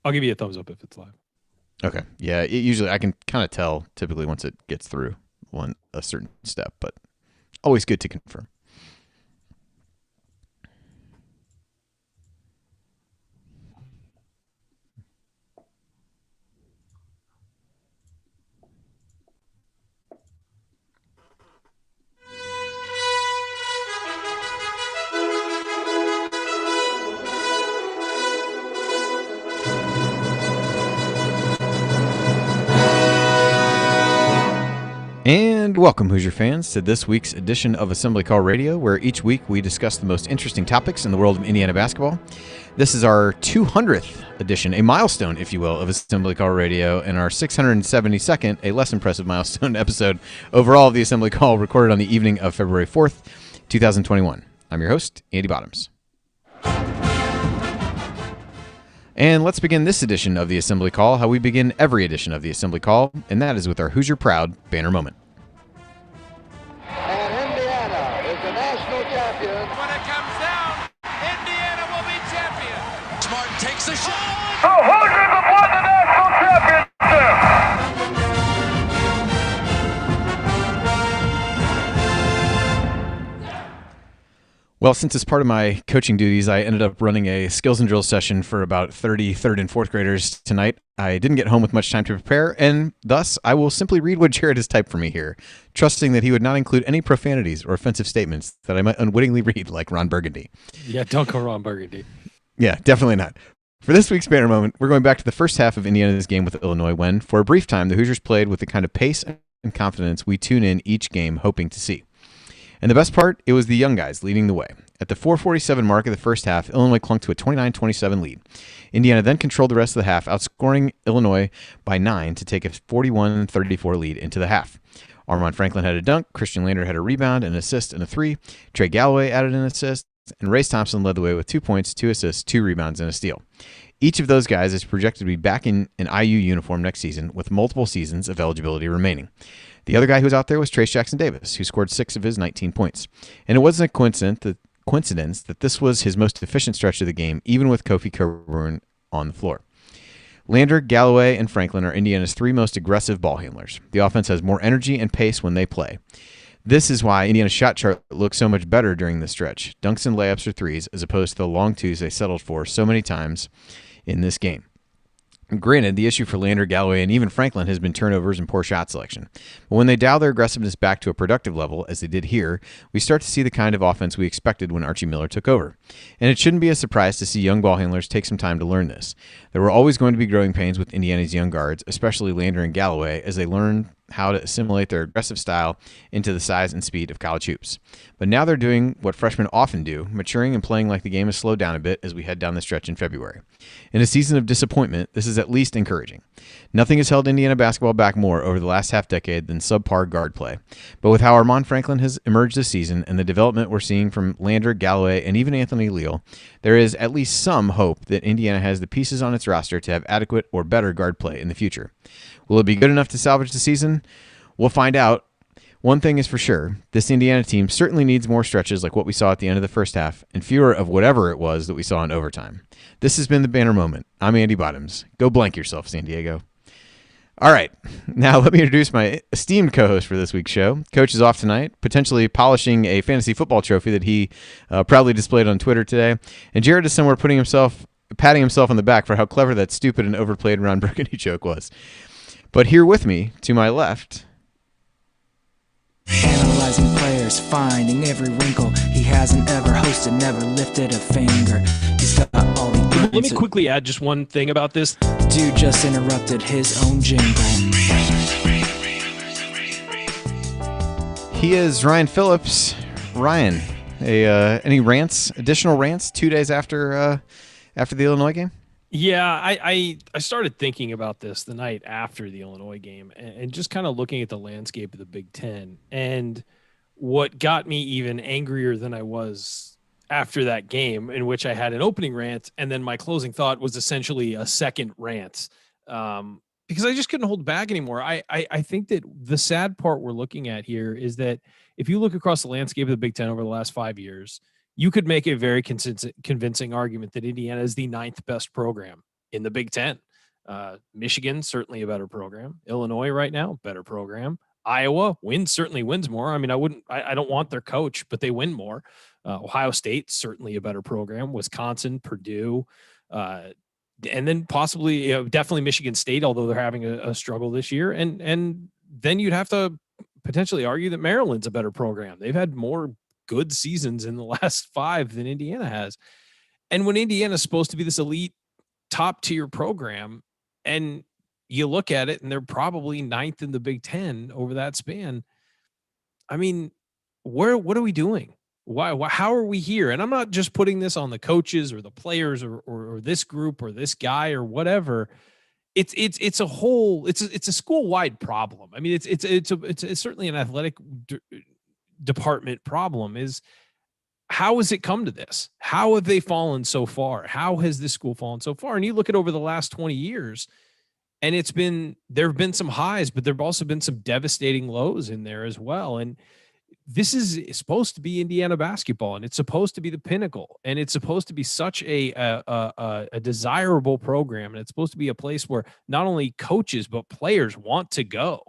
I'll give you a thumbs up if it's live. Okay. Yeah. Usually I can kind of tell typically once it gets through a certain step, but always good to confirm. And welcome, Hoosier fans, to this week's edition of Assembly Call Radio, where each week we discuss the most interesting topics in the world of Indiana basketball. This is our 200th edition, a milestone, if you will, of Assembly Call Radio, and our 672nd, a less impressive milestone episode overall of the Assembly Call, recorded on the evening of February 4th, 2021. I'm your host, Andy Bottoms. And let's begin this edition of the Assembly Call how we begin every edition of the Assembly Call, and that is with our Hoosier Proud banner moment. And Indiana is the national champion. When it comes down, Indiana will be champion. Smart takes the shot. The Hoosiers have won the national championship. Well, since as part of my coaching duties, I ended up running a skills and drills session for about 30 third and fourth graders tonight. I didn't get home with much time to prepare, and thus I will simply read what Jared has typed for me here, trusting that he would not include any profanities or offensive statements that I might unwittingly read like Ron Burgundy. Yeah, don't go Ron Burgundy. Yeah, definitely not. For this week's banner moment, we're going back to the first half of Indiana's game with Illinois when, for a brief time, the Hoosiers played with the kind of pace and confidence we tune in each game hoping to see. And the best part, it was the young guys leading the way. At the 4:47 mark of the first half, Illinois clung to a 29-27 lead. Indiana then controlled the rest of the half, outscoring Illinois by 9 to take a 41-34 lead into the half. Armand Franklin had a dunk, Khristian Lander had a rebound, an assist, and a three. Trey Galloway added an assist, and Race Thompson led the way with 2 points, 2 assists, 2 rebounds, and a steal. Each of those guys is projected to be back in an IU uniform next season with multiple seasons of eligibility remaining. The other guy who was out there was Trace Jackson-Davis, who scored 6 of his 19 points. And it wasn't a coincidence that this was his most efficient stretch of the game, even with Kofi Coburn on the floor. Lander, Galloway, and Franklin are Indiana's 3 most aggressive ball handlers. The offense has more energy and pace when they play. This is why Indiana's shot chart looks so much better during this stretch. Dunks and layups or threes, as opposed to the long twos they settled for so many times in this game. Granted, the issue for Lander, Galloway, and even Franklin has been turnovers and poor shot selection. But when they dial their aggressiveness back to a productive level, as they did here, we start to see the kind of offense we expected when Archie Miller took over. And it shouldn't be a surprise to see young ball handlers take some time to learn this. There were always going to be growing pains with Indiana's young guards, especially Lander and Galloway, as they learn how to assimilate their aggressive style into the size and speed of college hoops. But now they're doing what freshmen often do, maturing and playing like the game has slowed down a bit as we head down the stretch in February. In a season of disappointment, this is at least encouraging. Nothing has held Indiana basketball back more over the last half-decade than subpar guard play. But with how Armand Franklin has emerged this season and the development we're seeing from Lander, Galloway, and even Anthony Leal, there is at least some hope that Indiana has the pieces on its roster to have adequate or better guard play in the future. Will it be good enough to salvage the season? We'll find out. One thing is for sure, this Indiana team certainly needs more stretches like what we saw at the end of the first half and fewer of whatever it was that we saw in overtime. This has been the banner moment. I'm Andy Bottoms. Go blank yourself, San Diego. All right, now let me introduce my esteemed co-host for this week's show. Coach is off tonight, potentially polishing a fantasy football trophy that he proudly displayed on Twitter today. And Jared is somewhere patting himself on the back for how clever that stupid and overplayed Ron Burgundy joke was. But here with me, to my left, analyzing players, finding every wrinkle. He hasn't ever hosted, never lifted a finger. He's got all the answers. Let me quickly add just one thing about this. Dude just interrupted his own jingle. he is Ryan Phillips. Ryan, any additional rants 2 days after the Illinois game? Yeah, I started thinking about this the night after the Illinois game and just kind of looking at the landscape of the Big Ten. And what got me even angrier than I was after that game, in which I had an opening rant and then my closing thought was essentially a second rant, because I just couldn't hold back anymore. I think that the sad part we're looking at here is that if you look across the landscape of the Big Ten over the last 5 years, you could make a very convincing argument that Indiana is the ninth best program in the Big Ten. Michigan, certainly a better program. Illinois right now, better program. Iowa certainly wins more. I mean, I don't want their coach, but they win more. Ohio State, certainly a better program. Wisconsin, Purdue, and then possibly, definitely Michigan State, although they're having a struggle this year. And then you'd have to potentially argue that Maryland's a better program. They've had more good seasons in the last 5 than Indiana has. And when Indiana's supposed to be this elite top tier program, and you look at it and they're probably 9th in the Big Ten over that span. I mean, what are we doing? Why, how are we here? And I'm not just putting this on the coaches or the players or this group or this guy or whatever. It's a whole, it's a school-wide problem. I mean, it's certainly an athletic department problem. Is how has it come to this? How have they fallen so far? How has this school fallen so far? And you look at over the last 20 years, and there have been some highs, but there have also been some devastating lows in there as well. And this is supposed to be Indiana basketball, and it's supposed to be the pinnacle, and it's supposed to be such a desirable program, and it's supposed to be a place where not only coaches but players want to go.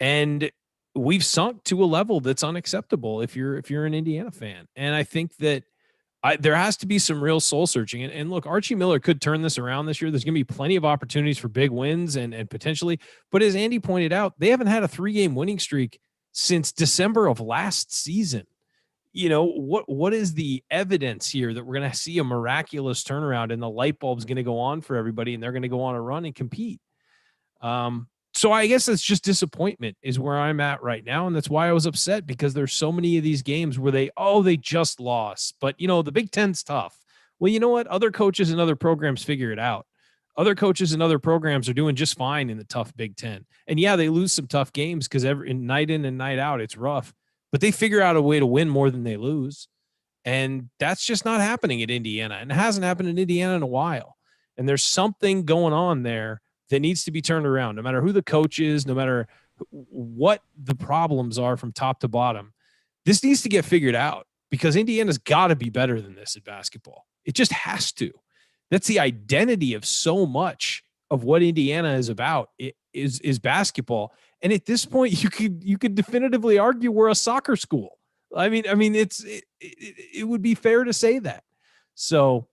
And we've sunk to a level that's unacceptable if you're an Indiana fan. And I think that there has to be some real soul searching. And look, Archie Miller could turn this around this year. There's going to be plenty of opportunities for big wins and potentially. But as Andy pointed out, they haven't had a 3-game winning streak since December of last season. What is the evidence here that we're going to see a miraculous turnaround and the light bulb's going to go on for everybody and they're going to go on a run and compete? So I guess that's just disappointment is where I'm at right now. And that's why I was upset, because there's so many of these games where they just lost. But, the Big Ten's tough. Well, you know what? Other coaches and other programs figure it out. Other coaches and other programs are doing just fine in the tough Big Ten. And yeah, they lose some tough games because night in and night out, it's rough. But they figure out a way to win more than they lose. And that's just not happening at Indiana. And it hasn't happened in Indiana in a while. And there's something going on there that needs to be turned around, no matter who the coach is, no matter what the problems are from top to bottom. This needs to get figured out, because Indiana's got to be better than this at basketball. It just has to. That's the identity of so much of what Indiana is about. It is basketball. And at this point, you could definitively argue we're a soccer school. I mean, it would be fair to say that. So,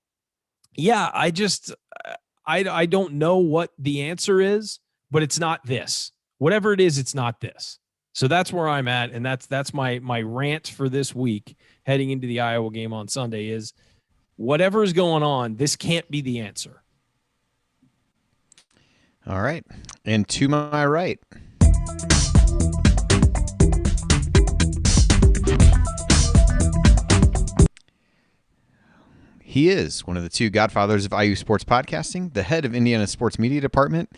yeah, I don't know what the answer is, but it's not this. Whatever it is, it's not this. So that's where I'm at, and that's my rant for this week heading into the Iowa game on Sunday is whatever is going on, this can't be the answer. All right. And to my right. He is one of the 2 godfathers of IU sports podcasting, the head of Indiana's sports media department,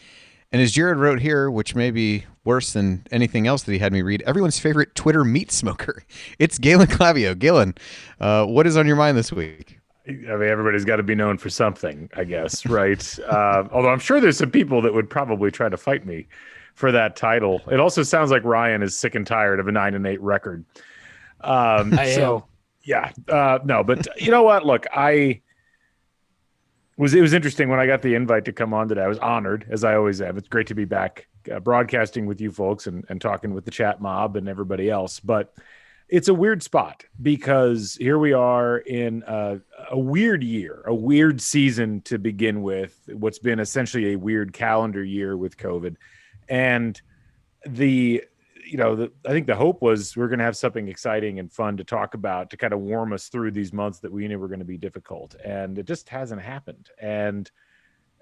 and as Jared wrote here, which may be worse than anything else that he had me read, everyone's favorite Twitter meat smoker. It's Galen Clavio. Galen, what is on your mind this week? I mean, everybody's got to be known for something, I guess, right? Although I'm sure there's some people that would probably try to fight me for that title. It also sounds like Ryan is sick and tired of a 9-8 record. Yeah, no, but you know what? Look, it was interesting when I got the invite to come on today. I was honored, as I always am. It's great to be back broadcasting with you folks and talking with the chat mob and everybody else. But it's a weird spot, because here we are in a weird year, a weird season to begin with, what's been essentially a weird calendar year with COVID. And I think the hope was we're going to have something exciting and fun to talk about to kind of warm us through these months that we knew were going to be difficult. And it just hasn't happened. And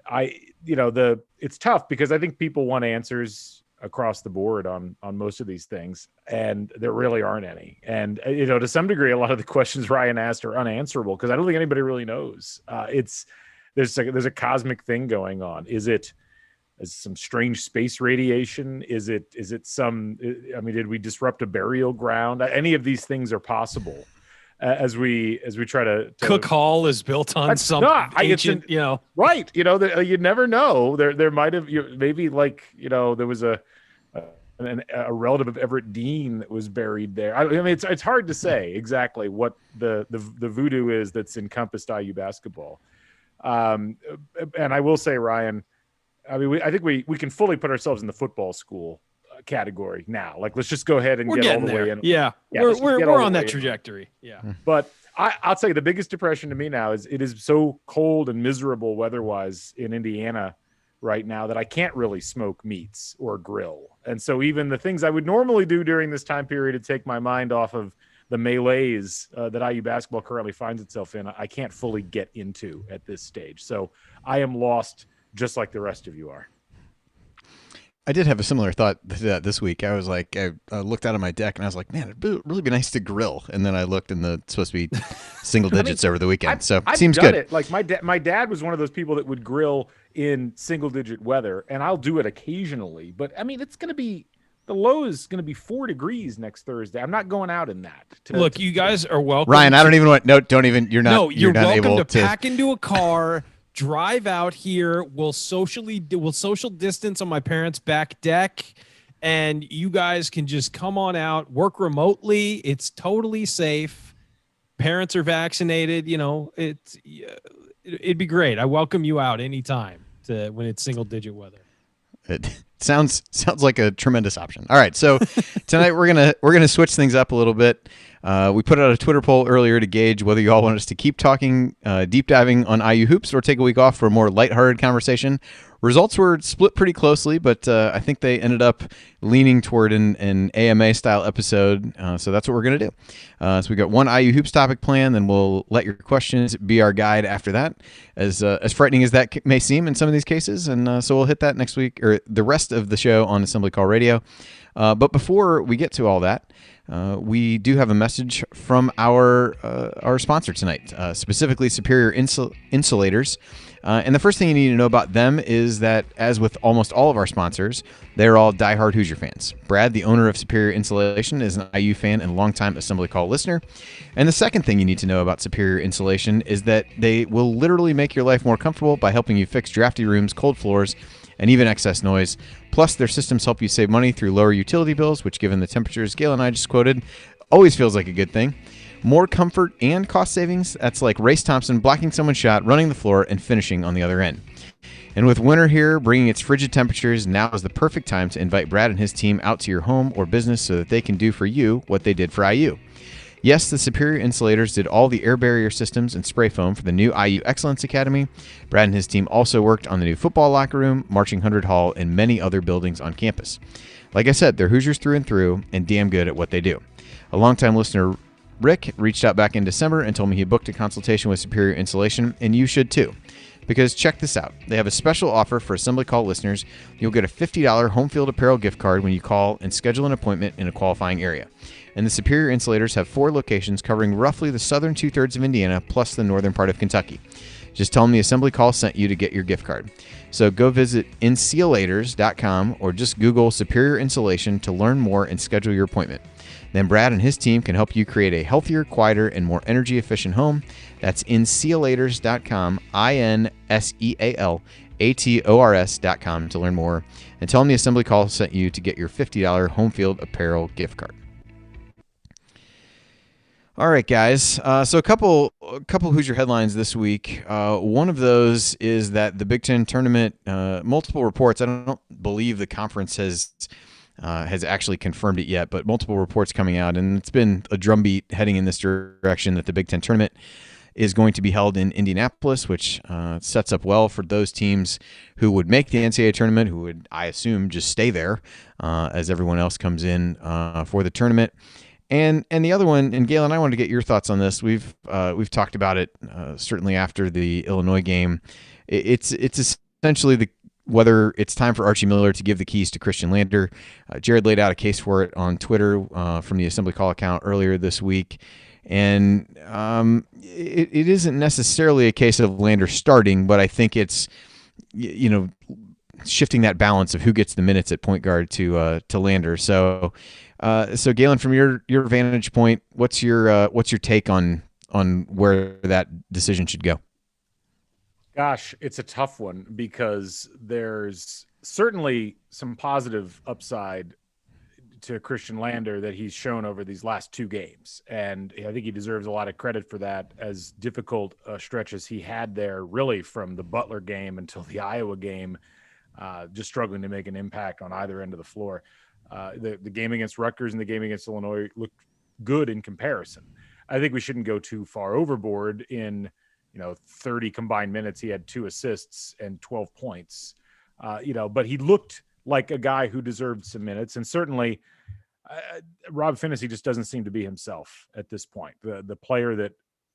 it's tough, because I think people want answers across the board on most of these things, and there really aren't any. And, to some degree, a lot of the questions Ryan asked are unanswerable, because I don't think anybody really knows. There's a cosmic thing going on. Is it some strange space radiation? Is it did we disrupt a burial ground? Any of these things are possible as we try to Cook Hall is built on some ancient, right. You never know. There might've, maybe there was a relative of Everett Dean that was buried there. I mean, it's hard to say exactly what the voodoo is that's encompassed IU basketball. And I will say, Ryan, I mean, I think we can fully put ourselves in the football school category now. Like, let's just go ahead and We're get all getting the there. way in. Yeah, let's just get all we're the on way that in. trajectory. Yeah. But I'll tell you, the biggest depression to me now is it is so cold and miserable weather-wise in Indiana right now that I can't really smoke meats or grill. And so even the things I would normally do during this time period to take my mind off of the melees that IU basketball currently finds itself in, I can't fully get into at this stage. So I am lost just like the rest of you are. I did have a similar thought to that this week. I was like, I looked out of my deck and I was like, man, it'd really be nice to grill. And then I looked and it's supposed to be single digits over the weekend. I've seems done good. It. Like my dad was one of those people that would grill in single digit weather, and I'll do it occasionally. But I mean, it's going to be, the low is going to be 4 degrees next Thursday. I'm not going out in that. Look, you guys are welcome. Ryan, I don't even want, no, don't even, you're not, No, you're not welcome able to pack into a car, drive out here. We'll social distance on my parents' back deck, and you guys can just come on out, work remotely. It's totally safe. Parents are vaccinated. You know, it'd be great. I welcome you out anytime when it's single digit weather. It sounds like a tremendous option. All right, so tonight we're gonna switch things up a little bit. We put out a Twitter poll earlier to gauge whether you all want us to keep talking deep diving on IU hoops or take a week off for a more lighthearted conversation. Results were split pretty closely, but I think they ended up leaning toward an AMA style episode. So that's what we're gonna do. So we got one IU hoops topic planned, then we'll let your questions be our guide after that. As frightening as that may seem in some of these cases, and so we'll hit that next week or the rest of the show on Assembly Call Radio. But before we get to all that, we do have a message from our sponsor tonight, specifically Superior Insulators. And the first thing you need to know about them is that, as with almost all of our sponsors, they're all diehard Hoosier fans. Brad, the owner of Superior Insulation, is an IU fan and longtime Assembly Call listener. And the second thing you need to know about Superior Insulation is that they will literally make your life more comfortable by helping you fix drafty rooms, cold floors, and even excess noise. Plus, their systems help you save money through lower utility bills, which, given the temperatures Galen and I just quoted, always feels like a good thing. More comfort and cost savings, that's like Race Thompson blocking someone's shot, running the floor, and finishing on the other end. And with winter here bringing its frigid temperatures, now is the perfect time to invite Brad and his team out to your home or business so that they can do for you what they did for IU. Yes, the Superior Insulators did all the air barrier systems and spray foam for the new IU Excellence Academy. Brad and his team also worked on the new football locker room, Marching 100 Hall, and many other buildings on campus. Like I said, they're Hoosiers through and through and damn good at what they do. A longtime listener, Rick, reached out back in December and told me he booked a consultation with Superior Insulation, and you should too. Because check this out. They have a special offer for Assembly Call listeners. You'll get a $50 home field apparel gift card when you call and schedule an appointment in a qualifying area. And the Superior Insulators have 4 locations covering roughly the southern 2/3 of Indiana plus the northern part of Kentucky. Just tell them the Assembly Call sent you to get your gift card. So go visit insulators.com or just Google Superior Insulation to learn more and schedule your appointment. Then Brad and his team can help you create a healthier, quieter, and more energy-efficient home. That's insulators.com, INSEALATORS.com to learn more. And tell them the Assembly Call sent you to get your $50 home field apparel gift card. All right, guys. So a couple Hoosier headlines this week. One of those is that the Big Ten tournament, multiple reports. I don't believe the conference has actually confirmed it yet, but multiple reports coming out, and it's been a drumbeat heading in this direction that the Big Ten tournament is going to be held in Indianapolis, which sets up well for those teams who would make the NCAA tournament, who would, I assume, just stay there as everyone else comes in for the tournament. And the other one, and Galen, I wanted to get your thoughts on this. We've talked about it certainly after the Illinois game. It's essentially whether it's time for Archie Miller to give the keys to Khristian Lander. Jared laid out a case for it on Twitter from the Assembly Call account earlier this week. And it isn't necessarily a case of Lander starting, but I think it's, shifting that balance of who gets the minutes at point guard to Lander. So Galen, from your vantage point, what's your take on where that decision should go? Gosh, it's a tough one because there's certainly some positive upside to Khristian Lander that he's shown over these last 2 games. And I think he deserves a lot of credit for that, as difficult a stretch as he had there, really from the Butler game until the Iowa game, just struggling to make an impact on either end of the floor. The game against Rutgers and the game against Illinois looked good in comparison. I think we shouldn't go too far overboard. In 30 combined minutes, he had 2 assists and 12 points. But he looked like a guy who deserved some minutes, and certainly Rob Finney just doesn't seem to be himself at this point. The player that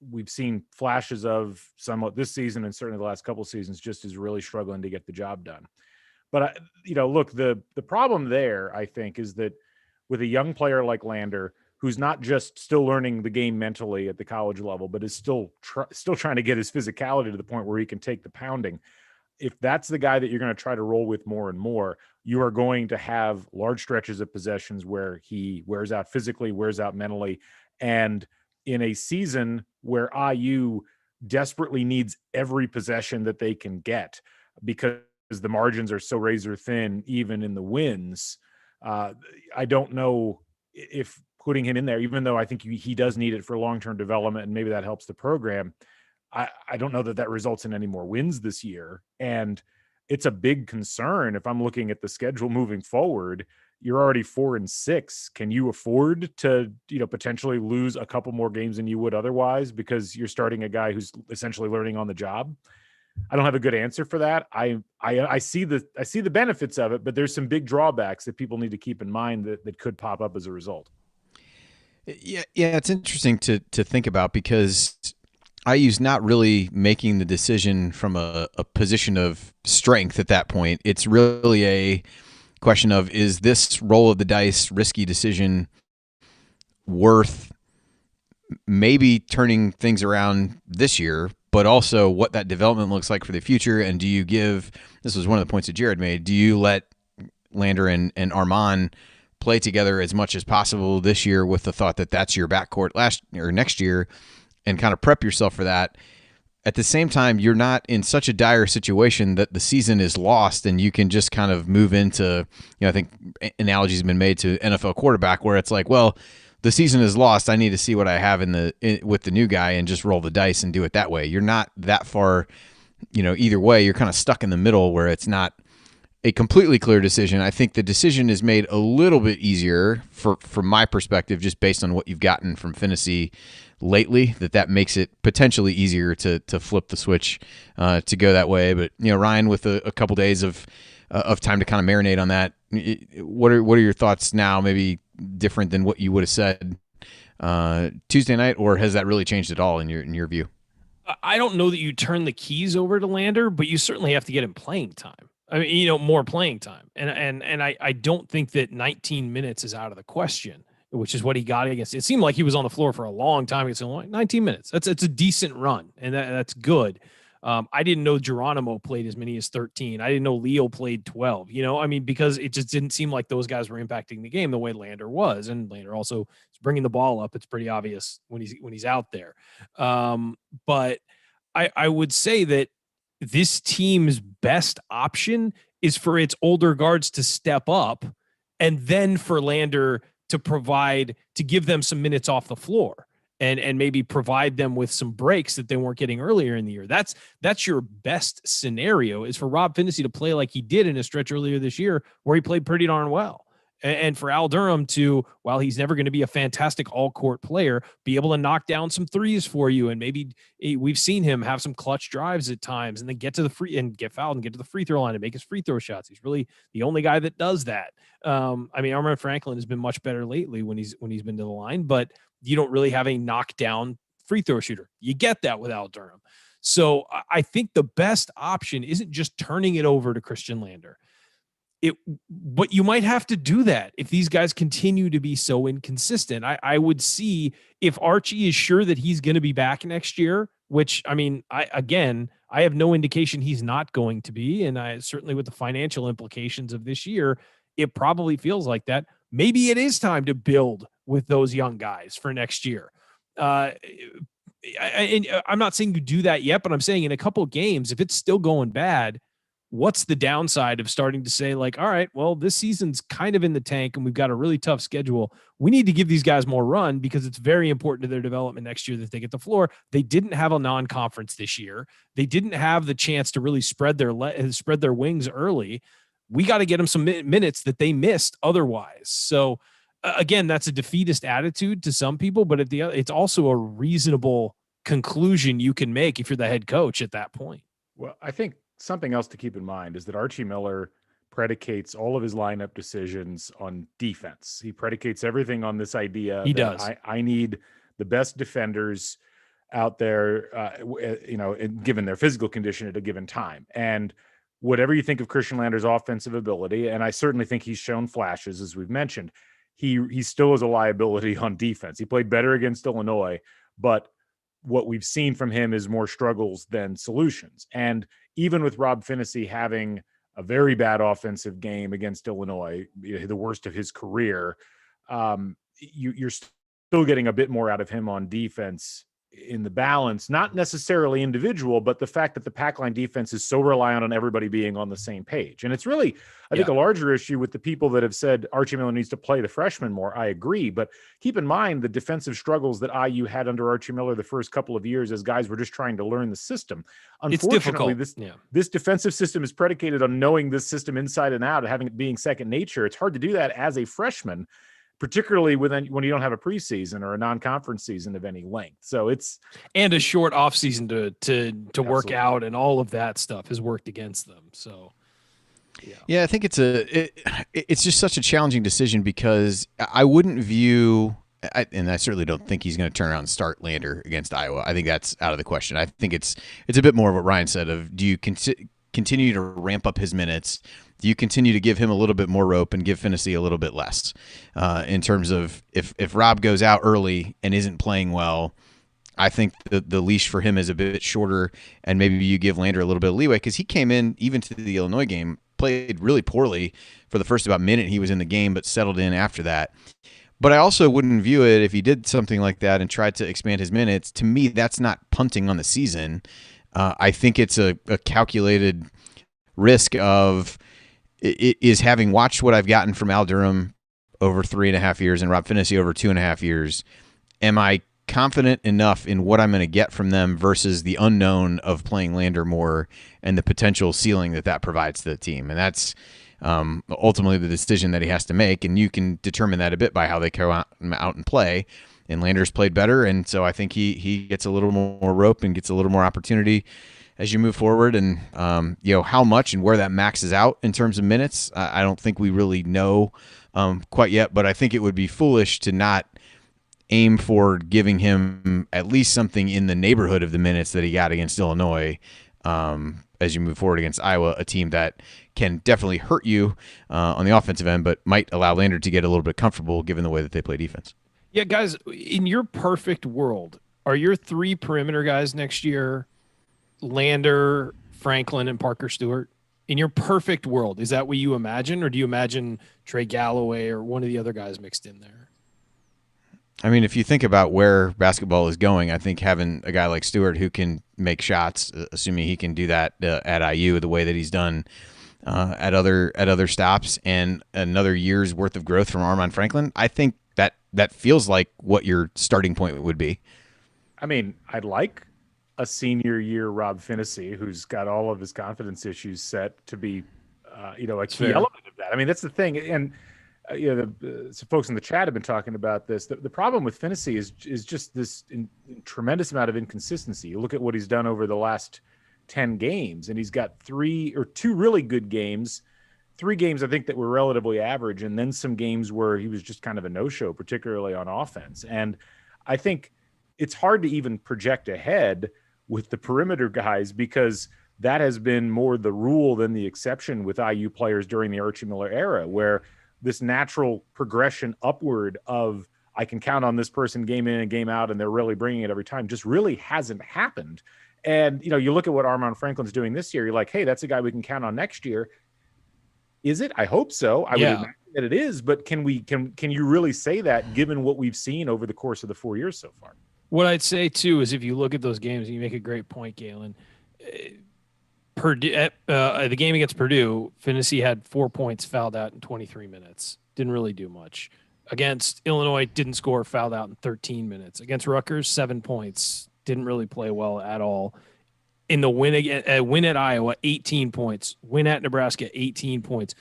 we've seen flashes of somewhat this season and certainly the last couple of seasons just is really struggling to get the job done. But look, the problem there, I think, is that with a young player like Lander, who's not just still learning the game mentally at the college level, but is still trying to get his physicality to the point where he can take the pounding. If that's the guy that you're going to try to roll with more and more, you are going to have large stretches of possessions where he wears out physically, wears out mentally. And in a season where IU desperately needs every possession that they can get because the margins are so razor thin, even in the wins, I don't know if putting him in there, even though I think he does need it for long-term development and maybe that helps the program, I don't know that results in any more wins this year. And it's a big concern if I'm looking at the schedule moving forward. You're already 4-6. Can you afford to, potentially lose a couple more games than you would otherwise because you're starting a guy who's essentially learning on the job? I don't have a good answer for that. I see the benefits of it, but there's some big drawbacks that people need to keep in mind that could pop up as a result. Yeah, it's interesting to think about because IU's not really making the decision from a position of strength at that point. It's really a question of, is this roll of the dice risky decision worth maybe turning things around this year, but also what that development looks like for the future? And do you give, this was one of the points that Jared made, do you let Lander and Armand play together as much as possible this year with the thought that that's your backcourt next year and kind of prep yourself for that? At the same time, you're not in such a dire situation that the season is lost and you can just kind of move into, I think analogies have been made to NFL quarterback where it's like, well, the season is lost. I need to see what I have with the new guy and just roll the dice and do it that way. You're not that far, either way. You're kind of stuck in the middle where it's not a completely clear decision. I think the decision is made a little bit easier from my perspective, just based on what you've gotten from Finney lately, that makes it potentially easier to flip the switch to go that way. But Ryan, with a couple days of time to kind of marinate on that, what are your thoughts now? Maybe different than what you would have said Tuesday night, or has that really changed at all in your view? I don't know that you turn the keys over to Lander, but you certainly have to get him playing time. I mean, more playing time. And I don't think that 19 minutes is out of the question, which is what he got against. It seemed like he was on the floor for a long time against Illinois. 19 minutes. It's a decent run, and that's good. I didn't know Geronimo played as many as 13. I didn't know Leo played 12, because it just didn't seem like those guys were impacting the game the way Lander was. And Lander also is bringing the ball up. It's pretty obvious when he's out there. But I would say that this team's best option is for its older guards to step up and then for Lander to give them some minutes off the floor and maybe provide them with some breaks that they weren't getting earlier in the year. That's your best scenario, is for Rob Finney to play like he did in a stretch earlier this year where he played pretty darn well. And for Al Durham to, while he's never going to be a fantastic all-court player, be able to knock down some threes for you. And maybe we've seen him have some clutch drives at times and then get fouled and get to the free throw line and make his free throw shots. He's really the only guy that does that. Armand Franklin has been much better lately when he's been to the line, but you don't really have a knockdown free throw shooter. You get that with Al Durham. So I think the best option isn't just turning it over to Khristian Lander. But you might have to do that if these guys continue to be so inconsistent. I would see if Archie is sure that he's going to be back next year, which, I have no indication he's not going to be. And I certainly, with the financial implications of this year, it probably feels like that. Maybe it is time to build with those young guys for next year. And I'm not saying you do that yet, but I'm saying in a couple of games, if it's still going bad, what's the downside of starting to say like, all right, well, this season's kind of in the tank and we've got a really tough schedule. We need to give these guys more run because it's very important to their development next year that they get the floor. They didn't have a non-conference this year. They didn't have the chance to really spread their wings early. We got to get them some minutes that they missed otherwise. So again, that's a defeatist attitude to some people, but it's also a reasonable conclusion you can make if you're the head coach at that point. Well, I think something else to keep in mind is that Archie Miller predicates all of his lineup decisions on defense. He predicates everything on this idea. He does. I need the best defenders out there, given their physical condition at a given time. And whatever you think of Khristian Lander's offensive ability, and I certainly think he's shown flashes, as we've mentioned, he still is a liability on defense. He played better against Illinois, but what we've seen from him is more struggles than solutions. And even with Rob Phinisee having a very bad offensive game against Illinois, the worst of his career, you're still getting a bit more out of him on defense in the balance, not necessarily individual, but the fact that the pack line defense is so reliant on everybody being on the same page. And it's really, I think, a larger issue with the people that have said Archie Miller needs to play the freshmen more. I agree, but keep in mind the defensive struggles that IU had under Archie Miller the first couple of years as guys were just trying to learn the system. Unfortunately, this defensive system is predicated on knowing this system inside and out and having it being second nature. It's hard to do that as a freshman, particularly when you don't have a preseason or a non-conference season of any length. So and a short off season to work out, and all of that stuff has worked against them. So yeah, I think it's just such a challenging decision because I wouldn't view, and I certainly don't think he's going to turn around and start Lander against Iowa. I think that's out of the question. I think it's a bit more of what Ryan said of, do you continue to ramp up his minutes? Do you continue to give him a little bit more rope and give Phinisee a little bit less? In terms of if Rob goes out early and isn't playing well, I think the leash for him is a bit shorter, and maybe you give Lander a little bit of leeway because he came in even to the Illinois game, played really poorly for the first about minute he was in the game, but settled in after that. But I also wouldn't view it if he did something like that and tried to expand his minutes. To me, that's not punting on the season. I think it's a calculated risk of it is having watched what I've gotten from Al Durham over 3.5 years and Rob Phinisee over 2.5 years. Am I confident enough in what I'm going to get from them versus the unknown of playing Lander more and the potential ceiling that provides to the team? And that's ultimately the decision that he has to make. And you can determine that a bit by how they go out and play. And Lander's played better. And so I think he gets a little more rope and gets a little more opportunity as you move forward. And, how much and where that maxes out in terms of minutes, I don't think we really know quite yet. But I think it would be foolish to not aim for giving him at least something in the neighborhood of the minutes that he got against Illinois as you move forward against Iowa, a team that can definitely hurt you on the offensive end, but might allow Lander to get a little bit comfortable given the way that they play defense. Yeah, guys, in your perfect world, are your three perimeter guys next year Lander, Franklin, and Parker Stewart? In your perfect world, is that what you imagine, or do you imagine Trey Galloway or one of the other guys mixed in there? I mean, if you think about where basketball is going, I think having a guy like Stewart who can make shots, assuming he can do that at IU the way that he's done at other stops, and another year's worth of growth from Armaan Franklin, I think that feels like what your starting point would be. I mean, I'd like a senior year Rob Phinisee, who's got all of his confidence issues set, to be, a key element of that. I mean, that's the thing. And, some folks in the chat have been talking about this. The problem with Phinisee is just this tremendous amount of inconsistency. You look at what he's done over the last 10 games, and he's got two really good games, 3 games I think that were relatively average, and then some games where he was just kind of a no-show, particularly on offense. And I think it's hard to even project ahead with the perimeter guys because that has been more the rule than the exception with IU players during the Archie Miller era, where this natural progression upward of I can count on this person game in and game out and they're really bringing it every time just really hasn't happened. And, you look at what Armaan Franklin's doing this year, you're like, hey, that's a guy we can count on next year. Is it? I hope so. I would imagine that it is, but can you really say that given what we've seen over the course of the 4 years so far? What I'd say too is if you look at those games, and you make a great point, Galen, Purdue, the game against Purdue, Finney had 4 points, fouled out in 23 minutes. Didn't really do much. Against Illinois, didn't score, fouled out in 13 minutes. Against Rutgers, 7 points. Didn't really play well at all. In the win at Iowa, 18 points. Win at Nebraska, 18 points.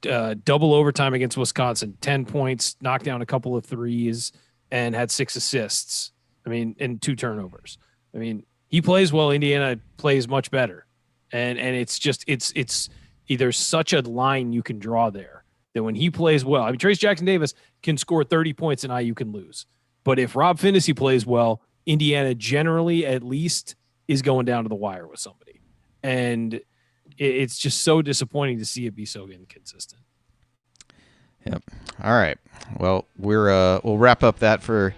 Double overtime against Wisconsin, 10 points, knocked down a couple of threes, and had 6 assists. I mean, and 2 turnovers. I mean, he plays well. Indiana plays much better. And it's just it's either such a line you can draw there that when he plays well, I mean, Trace Jackson Davis can score 30 points and IU can lose. But if Rob Finney plays well, Indiana generally at least is going down to the wire with somebody. And it's just so disappointing to see it be so inconsistent. Yep. All right. Well, we'll wrap up that for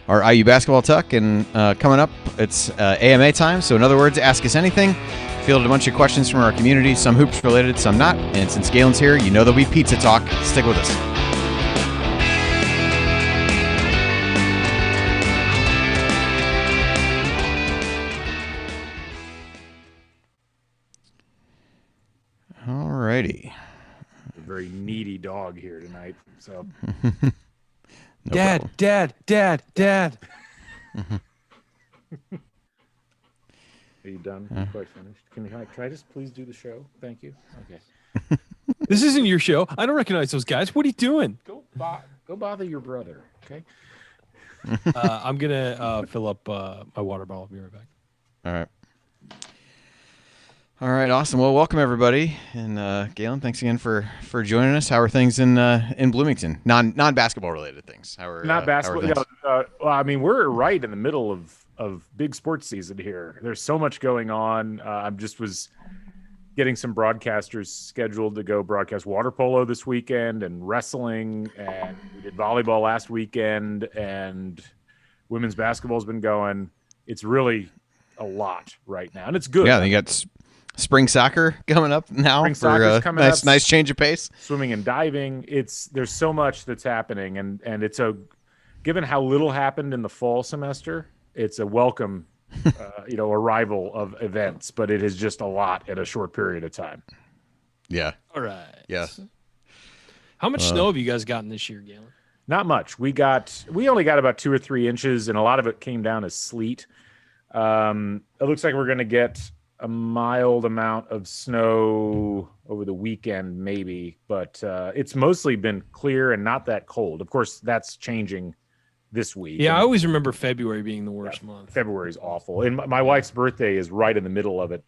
our IU basketball talk. And coming up, it's AMA time. So in other words, ask us anything. Fielded a bunch of questions from our community, some hoops related, some not. And since Galen's here, you know there'll be pizza talk. Stick with us. All righty. A very needy dog here tonight. So, Dad. Are you done? You quite finished? Can I just please do the show? Thank you. Okay. This isn't your show. I don't recognize those guys. What are you doing? Go bother your brother. Okay. I'm gonna fill up my water bottle. I'll be right back. All right, awesome. Well, welcome everybody, and Galen, thanks again for joining us. How are things in Bloomington? Non basketball related things. How are not basketball? Well, I mean, we're right in the middle of big sports season here. There's so much going on. I just was getting some broadcasters scheduled to go broadcast water polo this weekend and wrestling, and we did volleyball last weekend, and women's basketball's been going. It's really a lot right now, and it's good. Yeah, you got spring soccer coming up now. Spring soccer's coming up. Nice change of pace. Swimming and diving. There's so much that's happening, and it's given how little happened in the fall semester, it's a welcome arrival of events, but it is just a lot in a short period of time. Yeah. All right. Yeah. How much snow have you guys gotten this year, Galen? Not much. We only got about 2 or 3 inches, and a lot of it came down as sleet. It looks like we're going to get a mild amount of snow over the weekend, maybe, but it's mostly been clear and not that cold. Of course, that's changing this week. Yeah, I always remember February being the worst month. February is awful, and my wife's birthday is right in the middle of it,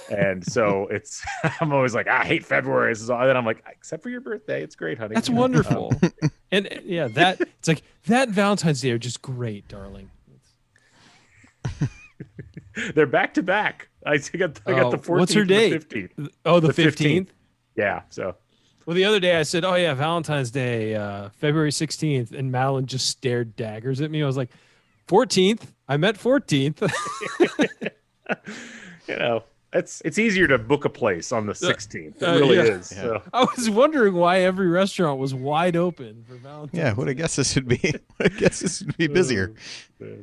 and so it's I'm always like, I hate February. And then I'm like, except for your birthday, it's great, honey. That's wonderful. And yeah, it's like that Valentine's Day are just great, darling. They're back to back. I got the 14th. What's her date? And the 15th. Oh, the 15th? Yeah. So. Well, the other day I said, oh, yeah, Valentine's Day, February 16th. And Madeline just stared daggers at me. I was like, 14th? I meant 14th. It's easier to book a place on the 16th. It really is. Yeah. So. I was wondering why every restaurant was wide open for Valentine's Day. Yeah, would I guess this would be? This would be busier.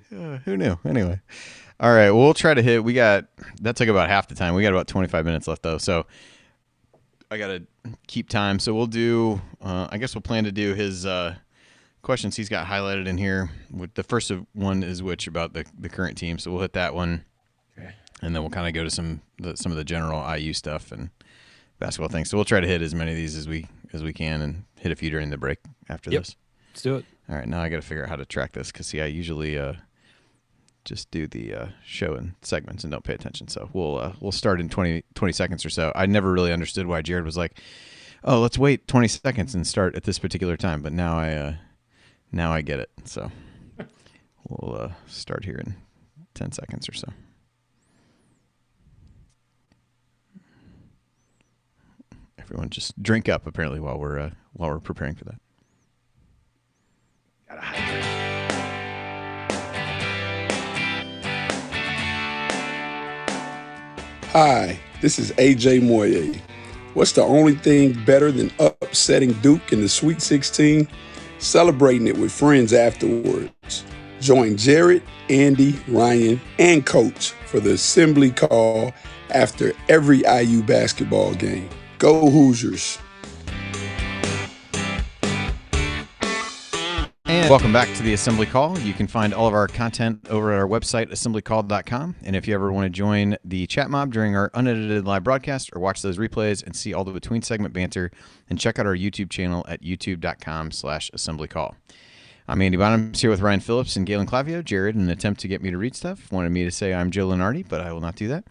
Who knew? Anyway. All right, well, we'll try to hit. That took about half the time. We got about 25 minutes left, though. So I got to keep time. So we'll do, I guess we'll plan to do his questions he's got highlighted in here. The first one is about the current team. So we'll hit that one. Okay. And then we'll kind of go to some of the general IU stuff and basketball things. So we'll try to hit as many of these as we can and hit a few during the break after this. Let's do it. All right, now I got to figure out how to track this because, I usually just do the show in segments and don't pay attention. So we'll start in 20 seconds or so. I never really understood why Jared was like, oh, let's wait 20 seconds and start at this particular time. But now I get it. So we'll start here in 10 seconds or so. Everyone just drink up apparently while we're preparing for that. Gotta hydrate. Hi, this is AJ Moye. What's the only thing better than upsetting Duke in the Sweet 16? Celebrating it with friends afterwards. Join Jared, Andy, Ryan, and Coach for the assembly call after every IU basketball game. Go Hoosiers. And welcome back to the Assembly Call. You can find all of our content over at our website, assemblycall.com. And if you ever want to join the chat mob during our unedited live broadcast or watch those replays and see all the between segment banter, then check out our YouTube channel at youtube.com/assemblycall. I'm Andy Bonham here with Ryan Phillips and Galen Clavio. Jared, in an attempt to get me to read stuff, wanted me to say I'm Joe Lenardi, but I will not do that.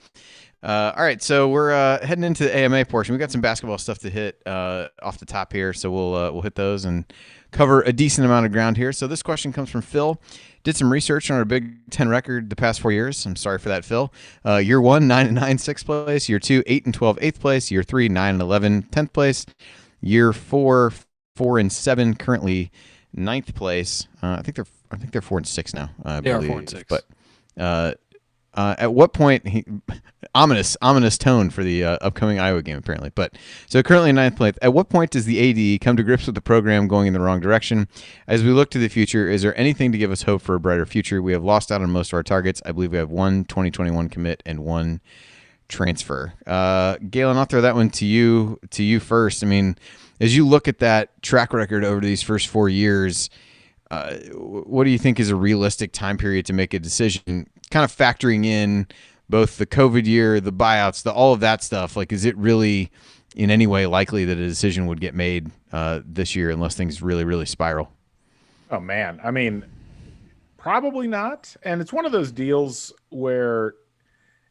All right, so we're heading into the AMA portion. We got some basketball stuff to hit off the top here, so we'll hit those and cover a decent amount of ground here. So this question comes from Phil. Did some research on our Big Ten record the past 4 years. I'm sorry for that, Phil. Year 1, 9-9, 6th place. Year 2, 8-12, 8th place. Year 3, 9-11, 10th place. Year 4, 4-7, currently 9th place. I think they're 4-6 now. They are 4-6. But at what point ominous tone for the upcoming Iowa game apparently. But so currently in 9th place. At what point does the AD come to grips with the program going in the wrong direction? As we look to the future, is there anything to give us hope for a brighter future? We have lost out on most of our targets. I believe we have 1 2021 commit and 1 transfer. Galen, I'll throw that one to you first. I mean, as you look at that track record over these first 4 years, what do you think is a realistic time period to make a decision, kind of factoring in both the COVID year, the buyouts, all of that stuff? Like, is it really in any way likely that a decision would get made this year unless things really, really spiral? Oh, man. I mean, probably not. And it's one of those deals where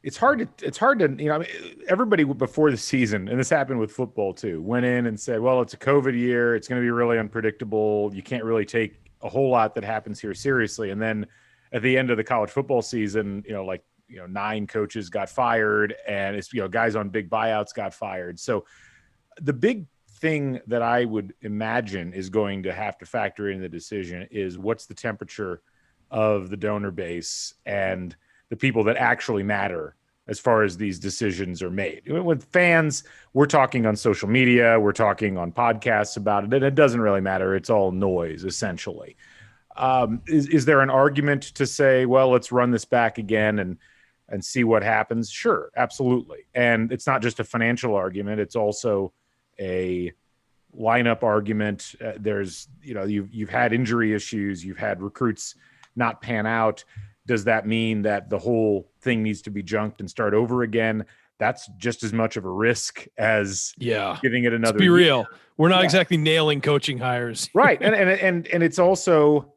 it's hard to, you know, I mean, everybody before the season, and this happened with football too, went in and said, well, it's a COVID year. It's going to be really unpredictable. You can't really take a whole lot that happens here seriously. And then at the end of the college football season, 9 coaches got fired, and it's, guys on big buyouts got fired. So the big thing that I would imagine is going to have to factor in the decision is what's the temperature of the donor base and the people that actually matter as far as these decisions are made. With fans, we're talking on social media, we're talking on podcasts about it, and it doesn't really matter. It's all noise, essentially. Is there an argument to say, well, let's run this back again and see what happens? Sure, absolutely. And it's not just a financial argument. It's also a lineup argument. There's, you've had injury issues. You've had recruits not pan out. Does that mean that the whole thing needs to be junked and start over again? That's just as much of a risk as giving it another. Let's be real. We're not exactly nailing coaching hires. Right. And it's also,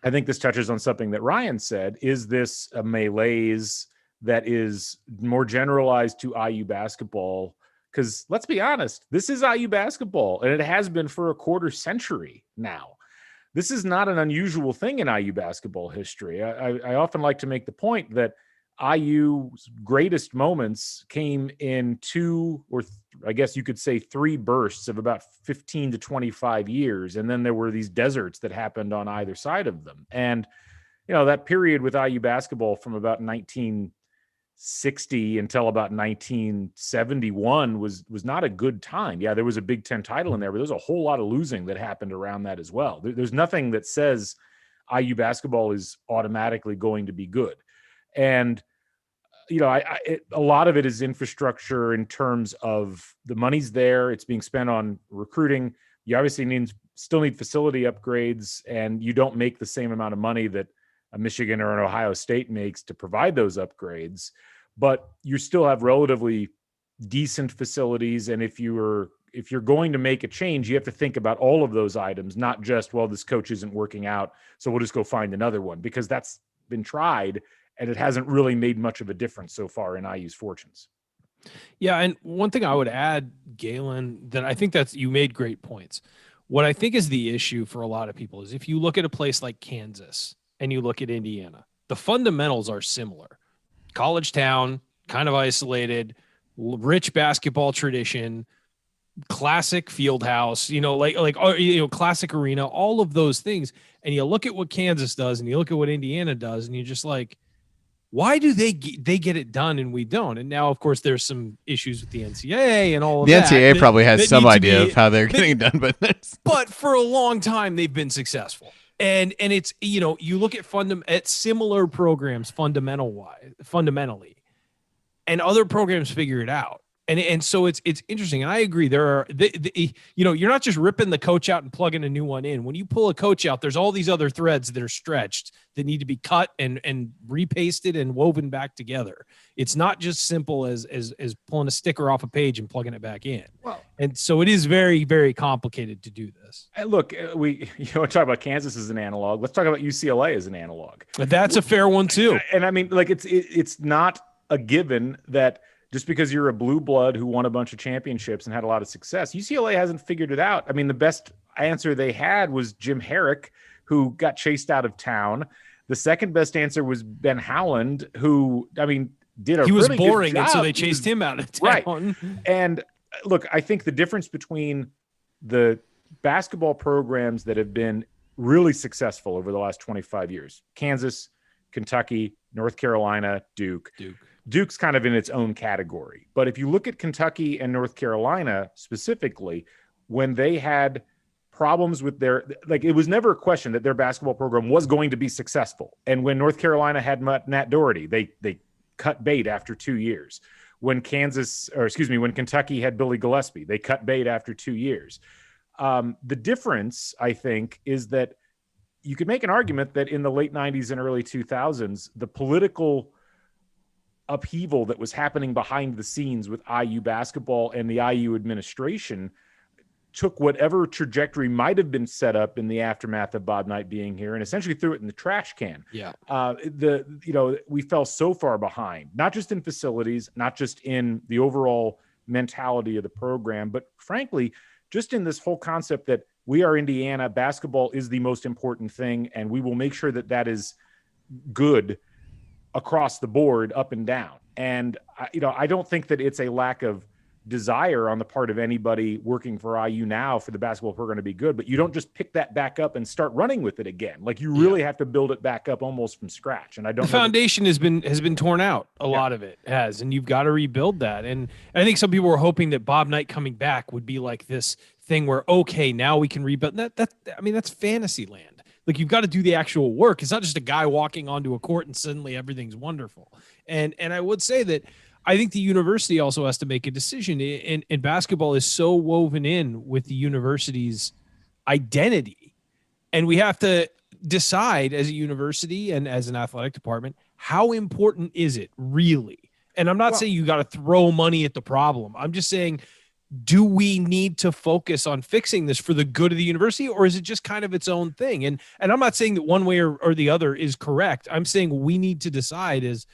I think this touches on something that Ryan said. Is this a malaise that is more generalized to IU basketball? Because let's be honest, this is IU basketball, and it has been for a quarter century now. This is not an unusual thing in IU basketball history. I often like to make the point that IU's greatest moments came in 2, or I guess you could say 3 bursts of about 15 to 25 years. And then there were these deserts that happened on either side of them. And, that period with IU basketball from about 1960 until about 1971 was not a good time. Yeah, there was a Big Ten title in there, but there's a whole lot of losing that happened around that as well. There's nothing that says IU basketball is automatically going to be good. And, a lot of it is infrastructure in terms of the money's there. It's being spent on recruiting. You obviously still need facility upgrades, and you don't make the same amount of money that a Michigan or an Ohio State makes to provide those upgrades, but you still have relatively decent facilities. And if you're going to make a change, you have to think about all of those items, not just, well, this coach isn't working out, so we'll just go find another one, because that's been tried and it hasn't really made much of a difference so far in IU's fortunes. Yeah. And one thing I would add, Galen, that I think you made great points. What I think is the issue for a lot of people is if you look at a place like Kansas and you look at Indiana, the fundamentals are similar. College town, kind of isolated, rich basketball tradition, classic field house, classic arena, all of those things. And you look at what Kansas does and you look at what Indiana does, and you're just like, why do they get it done and we don't? And now, of course, there's some issues with the NCAA and all of that. The NCAA probably has some idea of how they're getting it done, but for a long time they've been successful. And it's, you look at similar programs fundamentally, and other programs figure it out. And so it's interesting. And I agree. There are, you're not just ripping the coach out and plugging a new one in. When you pull a coach out, there's all these other threads that are stretched that need to be cut and repasted and woven back together. It's not just simple as pulling a sticker off a page and plugging it back in. Well, and so it is very, very complicated to do this. Look, we talk about Kansas as an analog. Let's talk about UCLA as an analog. But that's a fair one too. And I mean, like it's not a given that just because you're a blue blood who won a bunch of championships and had a lot of success, UCLA hasn't figured it out. I mean, the best answer they had was Jim Herrick, who got chased out of town. The second best answer was Ben Howland, who, I mean, he was boring, and so they chased him out of town. Right. And look, I think the difference between the basketball programs that have been really successful over the last 25 years, Kansas, Kentucky, North Carolina, Duke's kind of in its own category. But if you look at Kentucky and North Carolina specifically, when they had problems with it was never a question that their basketball program was going to be successful. And when North Carolina had Nat Doherty, they cut bait after 2 years. When Kentucky had Billy Gillispie, they cut bait after 2 years. The difference, I think, is that you could make an argument that in the late 90s and early 2000s, the political upheaval that was happening behind the scenes with IU basketball and the IU administration took whatever trajectory might have been set up in the aftermath of Bob Knight being here and essentially threw it in the trash can. Yeah. We fell so far behind, not just in facilities, not just in the overall mentality of the program, but frankly, just in this whole concept that we are Indiana, basketball is the most important thing, and we will make sure that that is good across the board, up and down. And, I don't think that it's a lack of desire on the part of anybody working for IU now for the basketball program to be good, but you don't just pick that back up and start running with it again. Like you really have to build it back up almost from scratch. And the foundation has been torn out. A lot of it has, and you've got to rebuild that. And I think some people were hoping that Bob Knight coming back would be like this thing where, okay, now we can rebuild that's fantasy land. Like you've got to do the actual work. It's not just a guy walking onto a court and suddenly everything's wonderful. And I would say that I think the university also has to make a decision. And basketball is so woven in with the university's identity. And we have to decide as a university and as an athletic department, how important is it really? And I'm not saying you got to throw money at the problem. I'm just saying, do we need to focus on fixing this for the good of the university, or is it just kind of its own thing? And I'm not saying that one way or the other is correct. I'm saying we need to decide as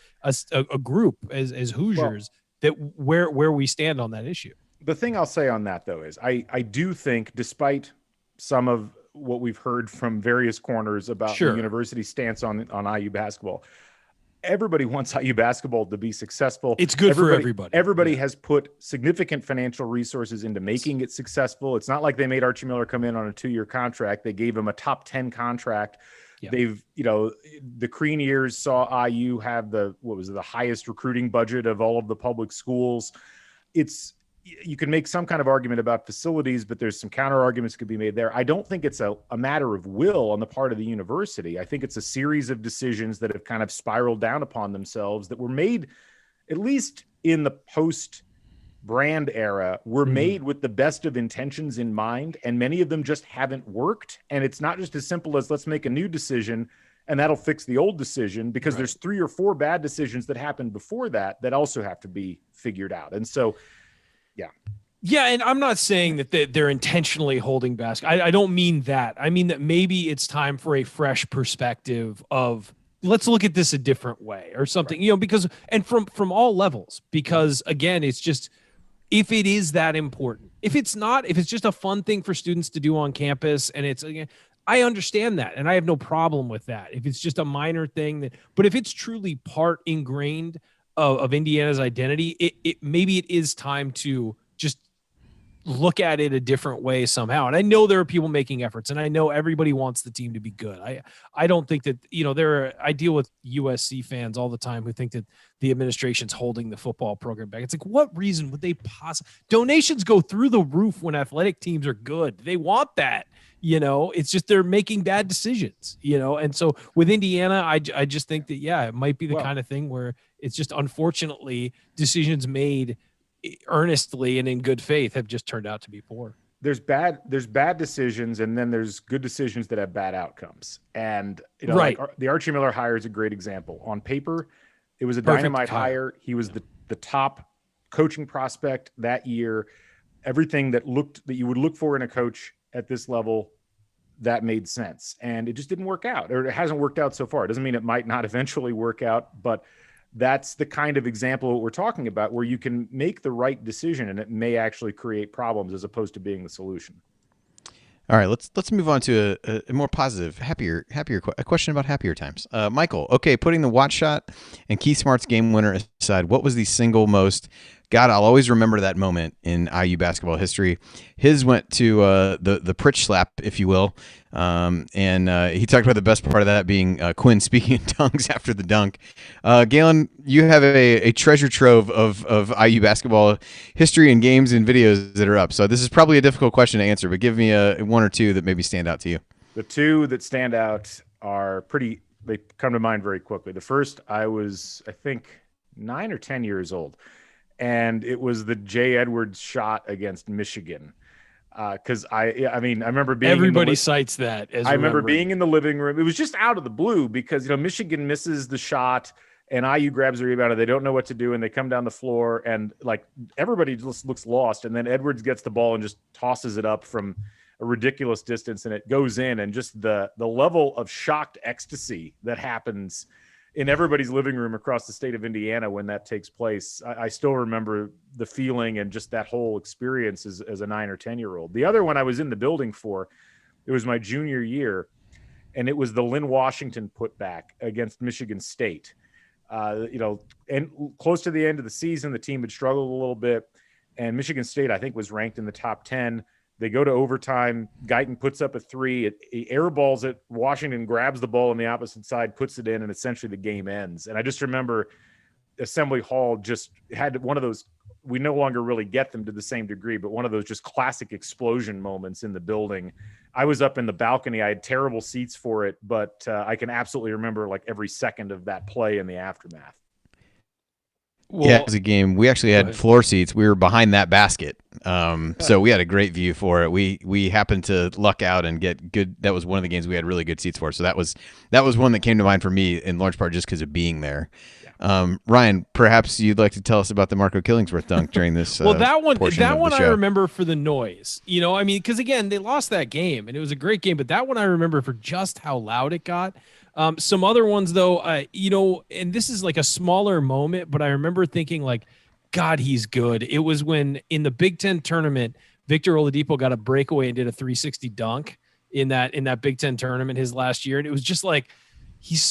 a group, as Hoosiers, that where we stand on that issue. The thing I'll say on that, though, is I do think, despite some of what we've heard from various corners about the university's stance on IU basketball, everybody wants IU basketball to be successful. It's good for everybody. Everybody has put significant financial researces into making it successful. It's not like they made Archie Miller come in on a 2-year contract. They gave him a top 10 contract. Yeah. They've, the Crean years saw IU have the highest recruiting budget of all of the public schools. You can make some kind of argument about facilities, but there's some counter arguments could be made there. I don't think it's a matter of will on the part of the university. I think it's a series of decisions that have kind of spiraled down upon themselves that were made, at least in the post-brand era, were made with the best of intentions in mind, and many of them just haven't worked. And it's not just as simple as let's make a new decision and that'll fix the old decision, because there's 3 or 4 bad decisions that happened before that also have to be figured out. And so, yeah, and I'm not saying that they're intentionally holding back. I don't mean that. I mean that maybe it's time for a fresh perspective of let's look at this a different way or something, because and from all levels, because again, it's just if it is that important. If it's not, if it's just a fun thing for students to do on campus and it's again, I understand that and I have no problem with that. If it's just a minor thing but if it's truly part ingrained of Indiana's identity, it maybe it is time to just look at it a different way somehow. And I know there are people making efforts, and I know everybody wants the team to be good. I don't think that, I deal with USC fans all the time who think that the administration's holding the football program back. It's like, what reason would they possibly? Donations go through the roof when athletic teams are good. They want that. It's just they're making bad decisions, and so with Indiana, I just think that, it might be the kind of thing where It's just unfortunately decisions made earnestly and in good faith have just turned out to be poor. There's bad decisions, and then there's good decisions that have bad outcomes. And right, like the Archie Miller hire is a great example. On paper, it was a perfect dynamite hire. He was the top coaching prospect that year. Everything that you would look for in a coach at this level, that made sense. And it just didn't work out, or it hasn't worked out so far. It doesn't mean it might not eventually work out, but that's the kind of example of what we're talking about, where you can make the right decision and it may actually create problems as opposed to being the solution. All right, let's move on to a more positive, happier a question about happier times. Michael, okay, putting the watch shot and Keith Smart's game winner aside, what was the single most, God, I'll always remember that moment in IU basketball history? His went to the Pritch slap, if you will, and he talked about the best part of that being Quinn speaking in tongues after the dunk. Galen, you have a treasure trove of IU basketball history and games and videos that are up. So this is probably a difficult question to answer, but give me one or two that maybe stand out to you. The two that stand out are they come to mind very quickly. The first, I was, I think, 9 or 10 years old. And it was the Jay Edwards shot against Michigan. Because I remember being everybody cites that. I remember being in the living room. It was just out of the blue because Michigan misses the shot and IU grabs the rebound and they don't know what to do and they come down the floor and like everybody just looks lost. And then Edwards gets the ball and just tosses it up from a ridiculous distance and it goes in, and just the level of shocked ecstasy that happens in everybody's living room across the state of Indiana when that takes place. I still remember the feeling and just that whole experience as a 9 or 10-year-old. The other one I was in the building for, it was my junior year, and it was the Lynn Washington putback against Michigan State. And close to the end of the season, the team had struggled a little bit, and Michigan State, I think, was ranked in the top 10. They go to overtime. Guyton puts up a three. He airballs it. Washington grabs the ball on the opposite side, puts it in, and essentially the game ends. And I just remember Assembly Hall just had one of those, we no longer really get them to the same degree, but one of those just classic explosion moments in the building. I was up in the balcony. I had terrible seats for it, but I can absolutely remember like every second of that play in the aftermath. Well, yeah, it was a game. We actually had floor seats. We were behind that basket, so we had a great view for it. We happened to luck out and get good. That was one of the games we had really good seats for. So that was one that came to mind for me in large part just because of being there. Yeah. Ryan, perhaps you'd like to tell us about the Marco Killingsworth dunk during this. Well, that one I remember for the noise. Because again, they lost that game and it was a great game, but that one I remember for just how loud it got. Some other ones, though, and this is like a smaller moment, but I remember thinking like, God, he's good. It was when in the Big Ten tournament, Victor Oladipo got a breakaway and did a 360 dunk in that Big Ten tournament his last year. And it was just like, he's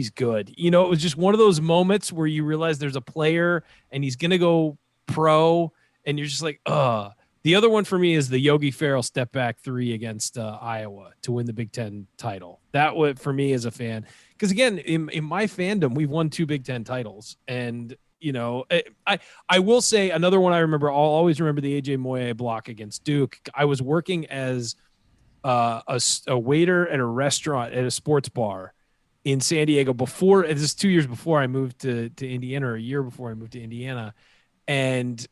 good. It was just one of those moments where you realize there's a player and he's going to go pro and you're just like, ugh. The other one for me is the Yogi Ferrell step back three against Iowa to win the Big Ten title. That would, for me as a fan, because again, in my fandom, we've won 2 Big Ten titles. And, I will say another one I remember, I'll always remember the AJ Moye block against Duke. I was working as a waiter at a restaurant at a sports bar in San Diego this is 2 years before I moved to Indiana, or a year before I moved to Indiana. And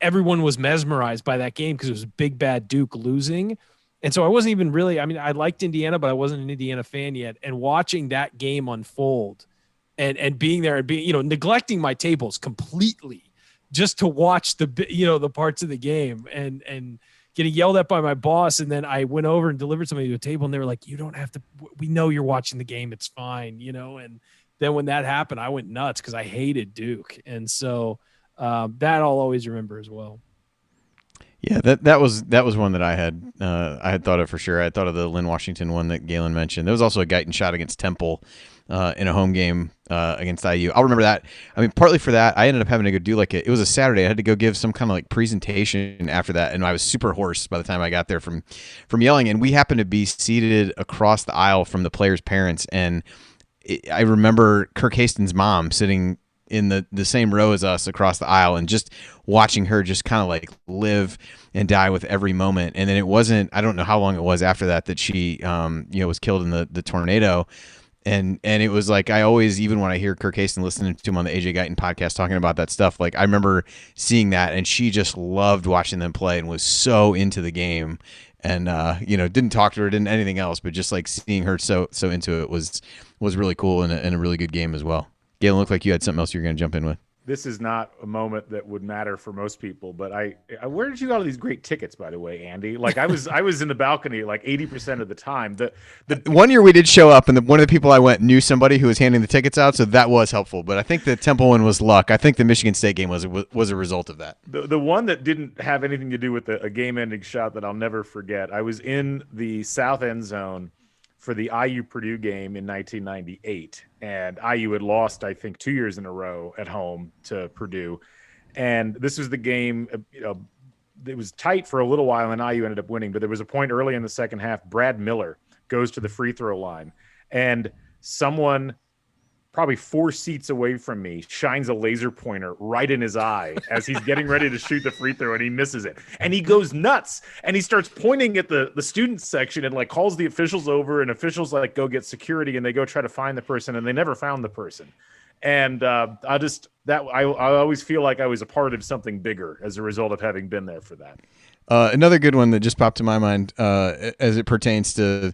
everyone was mesmerized by that game because it was big bad Duke losing. And so I wasn't even really, I liked Indiana, but I wasn't an Indiana fan yet. And watching that game unfold and being there and being, neglecting my tables completely just to watch the parts of the game and getting yelled at by my boss. And then I went over and delivered somebody to a table and they were like, you don't have to, we know you're watching the game. It's fine. And then when that happened, I went nuts because I hated Duke. And so, that I'll always remember as well. Yeah, that was one that I had thought of for sure. I had thought of the Lynn Washington one that Galen mentioned. There was also a Guyton shot against Temple in a home game against IU. I'll remember that. Partly for that, I ended up having to go do it was a Saturday. I had to go give some kind of like presentation after that, and I was super hoarse by the time I got there from yelling. And we happened to be seated across the aisle from the players' parents, and I remember Kirk Hastings' mom sitting in the same row as us across the aisle and just watching her just kind of like live and die with every moment. And then I don't know how long it was after that she, was killed in the tornado. And it was like, I always, even when I hear Kirk Haston listening to him on the AJ Guyton podcast talking about that stuff, like I remember seeing that, and she just loved watching them play and was so into the game. And didn't talk to her, didn't anything else, but just like seeing her so into it was really cool, and a really good game as well. Galen, looked like you had something else you were going to jump in with. This is not a moment that would matter for most people, but where did you get all these great tickets, by the way, Andy? Like I was in the balcony like 80% of the time. The one year we did show up, and one of the people I went knew somebody who was handing the tickets out, so that was helpful. But I think the Temple one was luck. I think the Michigan State game was a result of that. The one that didn't have anything to do with a game-ending shot that I'll never forget. I was in the south end zone for the IU Purdue game in 1998, and IU had lost, I think, 2 years in a row at home to Purdue. And this was the game, it was tight for a little while, and IU ended up winning. But there was a point early in the second half, Brad Miller goes to the free throw line, and someone probably 4 seats away from me shines a laser pointer right in his eye as he's getting ready to shoot the free throw, and he misses it. And he goes nuts, and he starts pointing at the student section and like calls the officials over, and officials like go get security, and they go try to find the person, and they never found the person. And I always feel like I was a part of something bigger as a result of having been there for that. Another good one that just popped to my mind as it pertains to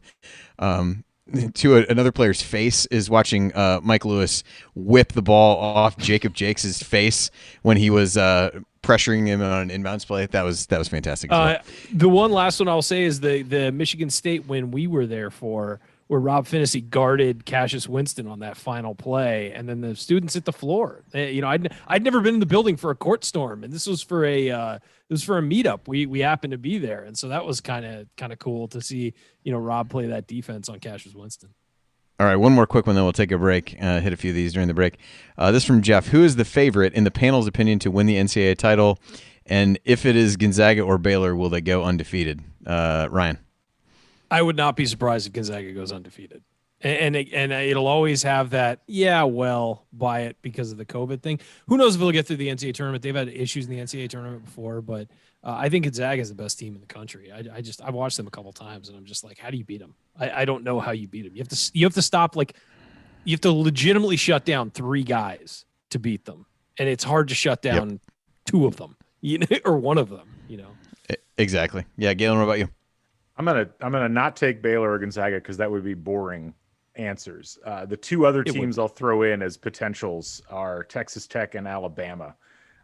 another player's face is watching Mike Lewis whip the ball off Jacob Jakes' face when he was pressuring him on an inbounds play. That was fantastic as well. The one last one I'll say is the Michigan State win we were there for, where Rob Finney guarded Cassius Winston on that final play, and then the students hit the floor. I'd never been in the building for a court storm, and this was for a meetup. We happened to be there, and so that was kind of cool to see Rob play that defense on Cassius Winston. All right, one more quick one, then we'll take a break. Hit a few of these during the break. This from Jeff: who is the favorite in the panel's opinion to win the NCAA title? And if it is Gonzaga or Baylor, will they go undefeated? Ryan. I would not be surprised if Gonzaga goes undefeated. And it'll always have that, buy it because of the COVID thing. Who knows if they'll get through the NCAA tournament? They've had issues in the NCAA tournament before, but I think Gonzaga is the best team in the country. I've watched them a couple times, and I'm just like, how do you beat them? I don't know how you beat them. You have to stop, you have to legitimately shut down 3 guys to beat them, and it's hard to shut down 2 of them, or one of them. Exactly. Yeah, Galen, what about you? I'm gonna not take Baylor or Gonzaga because that would be boring answers. The 2 other teams I'll throw in as potentials are Texas Tech and Alabama.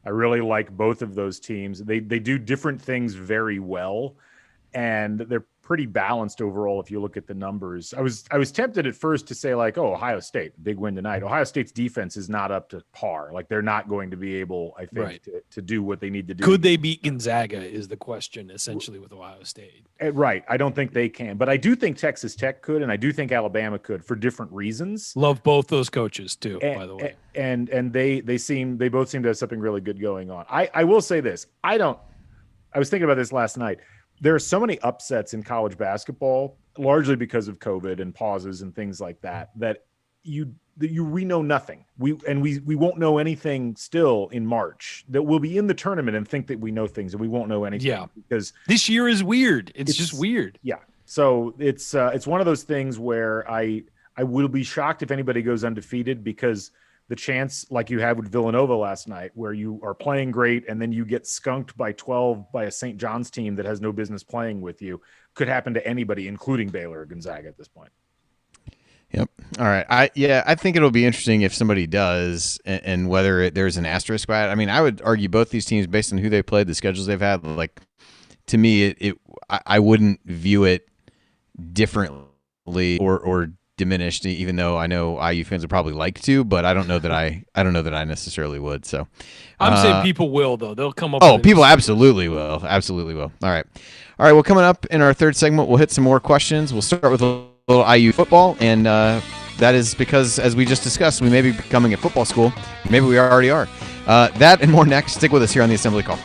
I really like both of those teams. They do different things very well, and they're pretty balanced overall if you look at the numbers. I was tempted at first to say like, oh, Ohio State, big win tonight. Ohio State's defense is not up to par. Like they're not going to be able, I think, to do what they need to do. Could they beat Gonzaga is the question essentially with Ohio State. Right. I don't think they can, but I do think Texas Tech could, and I do think Alabama could for different reasons. Love both those coaches too, by the way. And they both seem to have something really good going on. I will say this. I was thinking about this last night. There are so many upsets in college basketball, largely because of COVID and pauses and things like that, that we know nothing. We won't know anything still in March. That we'll be in the tournament and think that we know things, and we won't know anything. Yeah, because this year is weird. It's just weird. Yeah. So it's one of those things where I will be shocked if anybody goes undefeated, because the chance, like you had with Villanova last night, where you are playing great and then you get skunked by 12 by a St. John's team that has no business playing with you, could happen to anybody, including Baylor or Gonzaga at this point. Yep. All right. I think it'll be interesting if somebody does, and whether there's an asterisk by it. I mean, I would argue both these teams, based on who they played, the schedules they've had, like, to me, I wouldn't view it differently or diminished, even though I know IU fans would probably like to, but I don't know that I necessarily would. So I'm saying people will, though. They'll come up. Oh, people absolutely will. Absolutely will. All right. Well, coming up in our third segment, we'll hit some more questions. We'll start with a little IU football, and that is because, as we just discussed, we may be becoming a football school. Maybe we already are. That and more next. Stick with us here on the Assembly Call.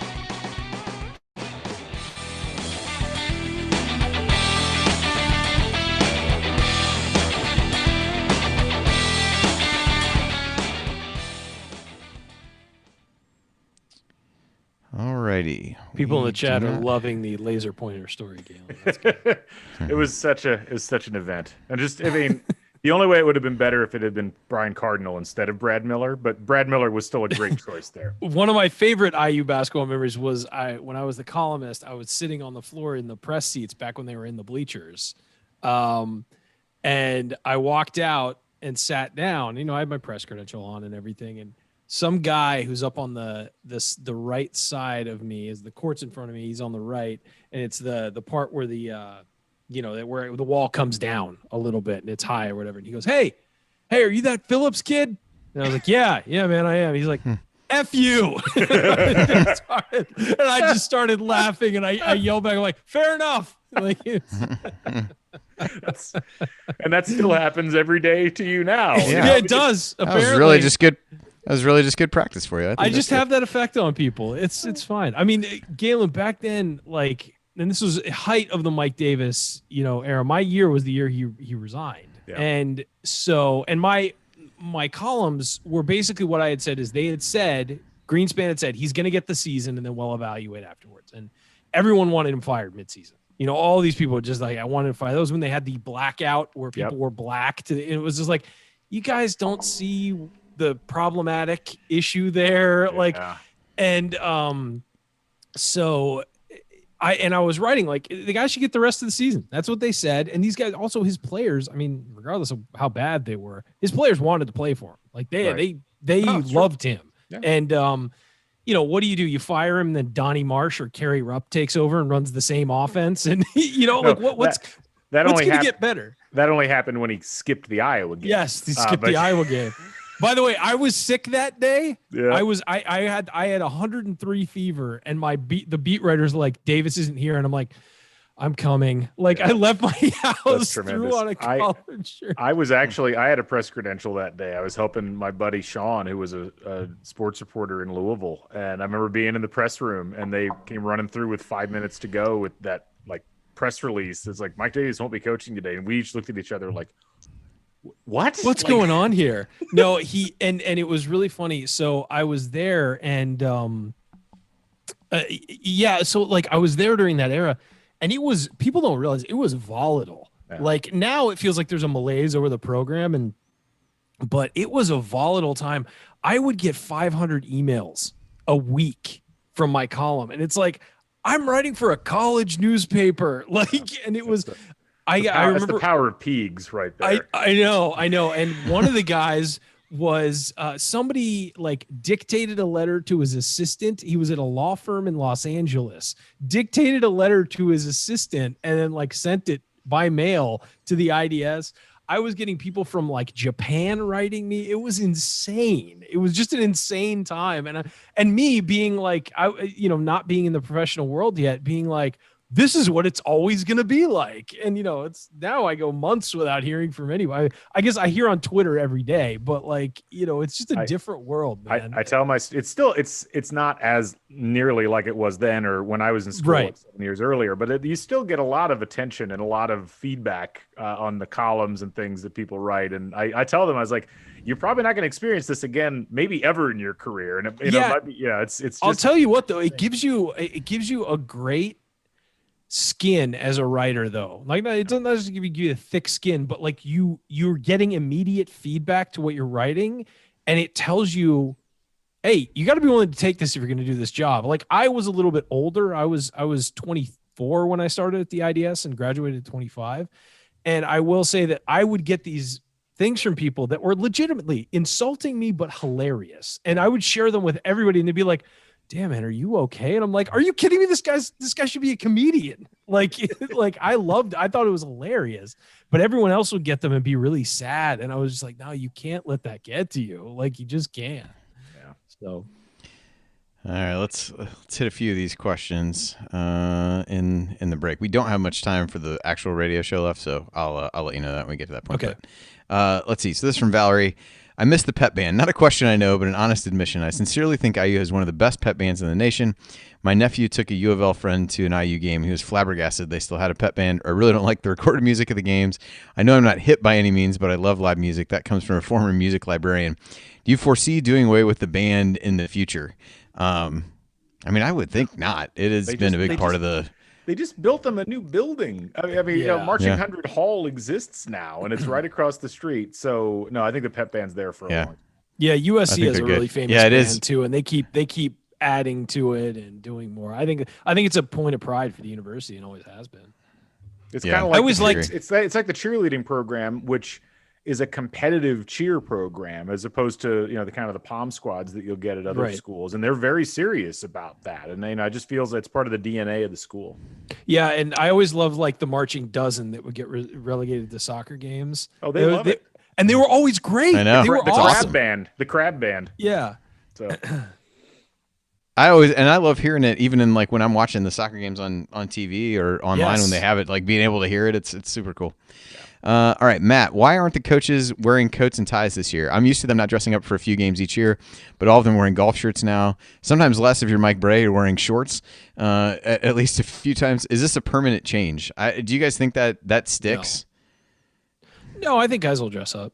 Alrighty. People in the chat are loving the laser pointer story, Galen. That's good. It was such an event. And just, I mean, The only way it would have been better if it had been Brian Cardinal instead of Brad Miller, but Brad Miller was still a great choice there. One of my favorite IU basketball memories was when I was the columnist, I was sitting on the floor in the press seats back when they were in the bleachers. And I walked out and sat down. I had my press credential on and everything. And some guy who's up on the right side of me, is the court's in front of me. He's on the right, and it's the part where where the wall comes down a little bit and it's high or whatever. And he goes, "Hey, are you that Phillips kid?" And I was like, "Yeah, man, I am." He's like, "F you!" And I just started laughing, and I yelled back, I'm like, "Fair enough." Like, and that still happens every day to you now. Yeah, it does. That was really just good. That was really just good practice for you. I just have that effect on people. It's fine. I mean, Galen, back then, and this was height of the Mike Davis, era. My year was the year he resigned. Yeah. And so, and my columns were basically what I had said is they had said, Greenspan had said, he's going to get the season and then we'll evaluate afterwards. And everyone wanted him fired midseason. All these people were just like, I wanted to fire. That was when they had the blackout where people were black. It was just like, you guys don't see the problematic issue there. So I was writing the guy should get the rest of the season. That's what they said. And these guys, also his players, I mean, regardless of how bad they were, his players wanted to play for him. They loved him. Yeah. And what do? You fire him, then Donnie Marsh or Kerry Rupp takes over and runs the same offense. And what's going to get better? That only happened when he skipped the Iowa game. Yes, he skipped the Iowa game. By the way, I was sick that day. Yeah. I had 103 fever, and the beat writers were like, "Davis isn't here," and I'm like, "I'm coming." I left my house, threw on a collared shirt. I had a press credential that day. I was helping my buddy Sean, who was a sports reporter in Louisville, and I remember being in the press room, and they came running through with 5 minutes to go with that press release. It's like, Mike Davis won't be coaching today, and we each looked at each other like, what's going on here? No, and it was really funny. So I was there, and so I was there during that era, and people don't realize it was volatile. Yeah. Now it feels like there's a malaise over the program, but it was a volatile time. I would get 500 emails a week from my column, and it's like, I'm writing for a college newspaper, and it was. I remember that's the power of Peegs right there. I know. And one of the guys was somebody dictated a letter to his assistant. He was at a law firm in Los Angeles, dictated a letter to his assistant, and then sent it by mail to the IDS. I was getting people from Japan writing me. It was insane. It was just an insane time. And me being not being in the professional world yet, being this is what it's always going to be like. And, it's now I go months without hearing from anyone. I guess I hear on Twitter every day, but it's just a different world, man. I tell it's not as nearly like it was then or when I was in school 7 years earlier, but you still get a lot of attention and a lot of feedback on the columns and things that people write. And I tell them, I was like, you're probably not going to experience this again, maybe ever in your career. And it might be, it's just, I'll tell you what though, it gives you a great skin as a writer though. It doesn't just give you a thick skin, but you're getting immediate feedback to what you're writing, and it tells you, hey, you got to be willing to take this if you're going to do this job. I was a little bit older. I was 24 when I started at the IDS and graduated at 25, and I will say that I would get these things from people that were legitimately insulting me but hilarious, and I would share them with everybody, and they'd be like, "Damn, man, are you okay?" And I'm like, "Are you kidding me? This guy should be a comedian." I thought it was hilarious, but everyone else would get them and be really sad. And I was just like, no, you can't let that get to you. You just can't. Yeah. So. All right, let's hit a few of these questions in the break. We don't have much time for the actual radio show left, so I'll let you know that when we get to that point. Okay. But, let's see. So this is from Valerie. I miss the pep band. Not a question I know, but an honest admission. I sincerely think IU has one of the best pep bands in the nation. My nephew took a U of L friend to an IU game. He was flabbergasted they still had a pep band. I really don't like the recorded music of the games. I know I'm not hip by any means, but I love live music. That comes from a former music librarian. Do you foresee doing away with the band in the future? I would think not. It has been a big part of the They just built them a new building. I mean, Yeah. Marching Yeah. 100 Hall exists now, and it's right across the street. So no, I think the pep band's there for a Yeah. long time. Yeah, I USC think has they're a good. really famous Yeah, it band is. too, and they keep adding to it and doing more. I think it's a point of pride for the university and always has been. It's Yeah. kind of I like always liked- it's like the cheerleading program, which is a competitive cheer program, as opposed to the kind of the pom squads that you'll get at other Right. schools, and they're very serious about that. And it just feels it's part of the DNA of the school. Yeah, and I always loved like the marching dozen that would get relegated to soccer games. Oh, they love it. And they were always great. I know. They were The awesome. the crab band. Yeah. So I love hearing it, even in like when I'm watching the soccer games on TV or online when they have it, like being able to hear it. It's super cool. All right, Matt, why aren't the coaches wearing coats and ties this year? I'm used to them not dressing up for a few games each year, but all of them wearing golf shirts now. Sometimes less if you're Mike Bray or wearing shorts, at least a few times. Is this a permanent change? Do you guys think that sticks? No, I think guys will dress up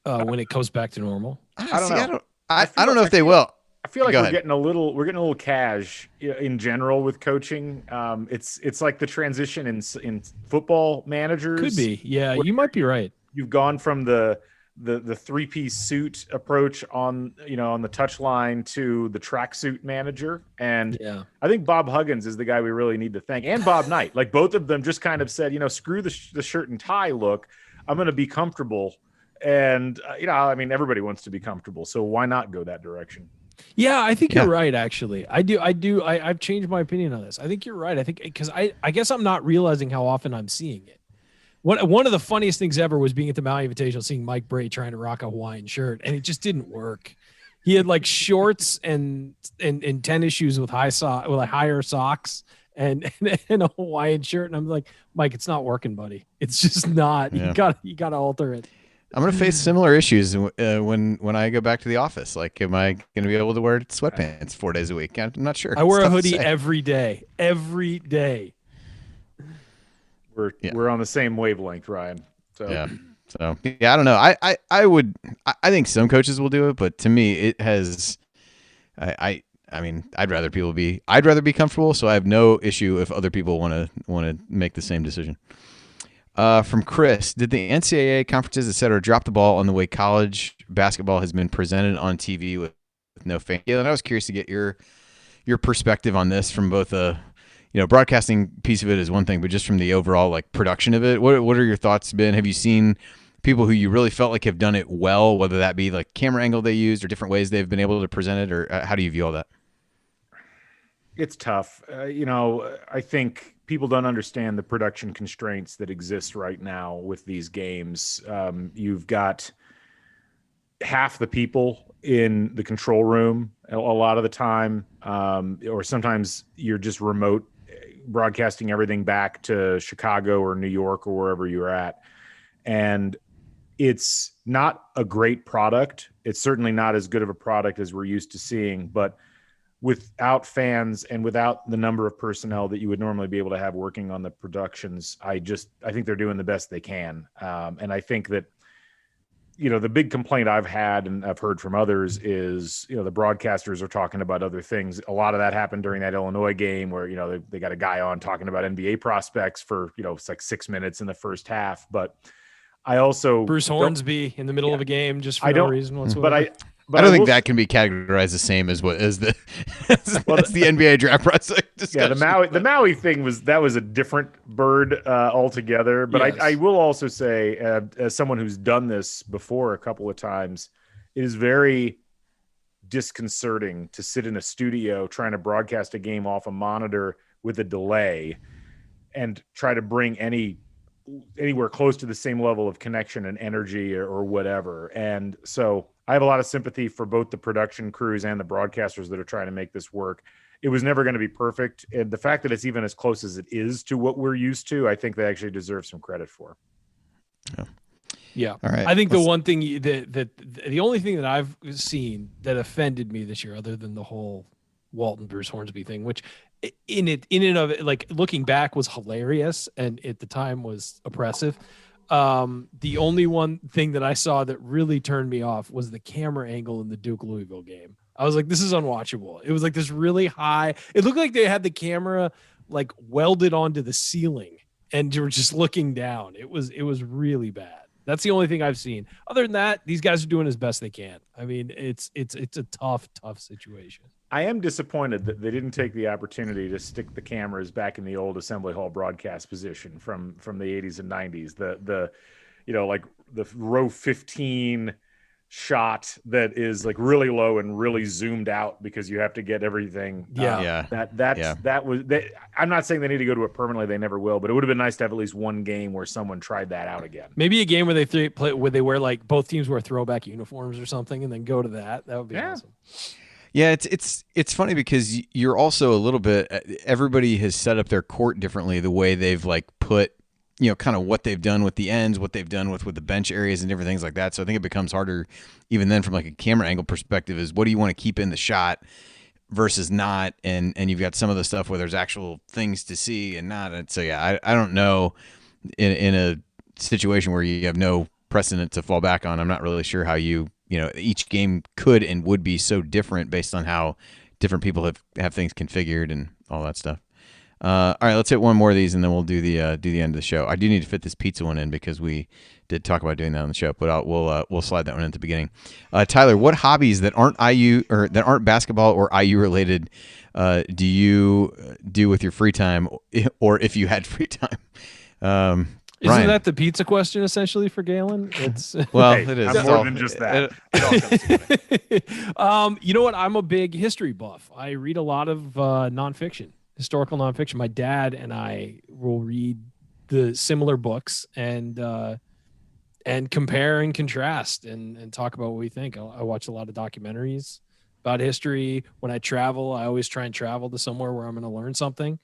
when it goes back to normal. I don't know. I don't know if they will. I feel like Go we're ahead. getting a little cash in general with coaching. It's like the transition in football managers. Could be. Yeah, you might be right. You've gone from the 3-piece suit approach on the touchline to the tracksuit manager, and Yeah. I think Bob Huggins is the guy we really need to thank, and Bob Knight. Like both of them just kind of said, screw the shirt and tie look. I'm going to be comfortable, and I mean everybody wants to be comfortable, so why not go that direction? Yeah, I think you're right. Actually, I've changed my opinion on this. I think you're right. I think because I guess I'm not realizing how often I'm seeing it. One of the funniest things ever was being at the Maui Invitational, seeing Mike Bray trying to rock a Hawaiian shirt, and it just didn't work. He had like shorts and tennis shoes with higher socks and a Hawaiian shirt, and I'm like, Mike, it's not working, buddy. It's just not. Yeah. You got to alter it. I'm going to face similar issues when I go back to the office. Like, am I going to be able to wear sweatpants 4 days a week? I'm not sure. I wear It's a tough to hoodie say. every day. Every day. We're on the same wavelength, Ryan. So I don't know. I think some coaches will do it, but to me, it has. I mean, I'd rather be comfortable. So I have no issue if other people want to make the same decision. From Chris, did the NCAA conferences, et cetera, drop the ball on the way college basketball has been presented on TV with no fans? Galen, I was curious to get your perspective on this from both broadcasting piece of it is one thing, but just from the overall like production of it. What are your thoughts been? Have you seen people who you really felt like have done it well, whether that be like camera angle they used or different ways they've been able to present it, or how do you view all that? It's tough. I think people don't understand the production constraints that exist right now with these games. You've got half the people in the control room a lot of the time, or sometimes you're just remote broadcasting everything back to Chicago or New York or wherever you're at. And it's not a great product. It's certainly not as good of a product as we're used to seeing, but without fans and without the number of personnel that you would normally be able to have working on the productions, I think they're doing the best they can. And I think that, the big complaint I've had and I've heard from others is, the broadcasters are talking about other things. A lot of that happened during that Illinois game where, they got a guy on talking about NBA prospects for, it's like 6 minutes in the first half. But I also Bruce Hornsby in the middle of a game just for no reason whatsoever. But I don't think that can be categorized the same as the NBA draft process discussion. Yeah, the Maui thing was a different bird altogether. But Yes. I will also say, as someone who's done this before a couple of times, it is very disconcerting to sit in a studio trying to broadcast a game off a monitor with a delay and try to bring anywhere close to the same level of connection and energy or whatever. And so I have a lot of sympathy for both the production crews and the broadcasters that are trying to make this work. It was never going to be perfect. And the fact that it's even as close as it is to what we're used to, I think they actually deserve some credit for. Yeah. All right. I think the one thing that the only thing that I've seen that offended me this year, other than the whole Walton Bruce Hornsby thing, which in and of it, like looking back was hilarious and at the time was oppressive. The only one thing that I saw that really turned me off was the camera angle in the Duke Louisville game. I was like, this is unwatchable. It was like this really high. It looked like they had the camera like welded onto the ceiling, and you were just looking down. It was really bad. That's the only thing I've seen. Other than that, these guys are doing as best they can. I mean, it's a tough situation. I am disappointed that they didn't take the opportunity to stick the cameras back in the old Assembly Hall broadcast position from the 80s and 90s. The like the row 15 shot that is like really low and really zoomed out because you have to get everything. I'm not saying they need to go to it permanently. They never will, but it would have been nice to have at least one game where someone tried that out again. Maybe a game where they wear like both teams wear throwback uniforms or something, and then go to that. That would be awesome. Yeah, it's funny because you're also a little bit. Everybody has set up their court differently. The way they've like put, kind of what they've done with the ends, what they've done with the bench areas and different things like that. So I think it becomes harder, even then, from like a camera angle perspective. Is what do you want to keep in the shot versus not? And you've got some of the stuff where there's actual things to see and not. And so yeah, I don't know in a situation where you have no precedent to fall back on. I'm not really sure how each game could and would be so different based on how different people have things configured and all that stuff. All right, let's hit one more of these and then we'll do the end of the show. I do need to fit this pizza one in because we did talk about doing that on the show, but we'll slide that one in at the beginning. Tyler, what hobbies that aren't IU or that aren't basketball or IU related do you do with your free time, or if you had free time? Isn't Ryan. that the pizza question essentially for Galen? It's well, Hey, it is. I'm It's more all- than just that. You know what? I'm a big history buff. I read a lot of nonfiction, historical nonfiction. My dad and I will read the similar books and compare and contrast and talk about what we think. I watch a lot of documentaries about history. When I travel, I always try and travel to somewhere where I'm going to learn something.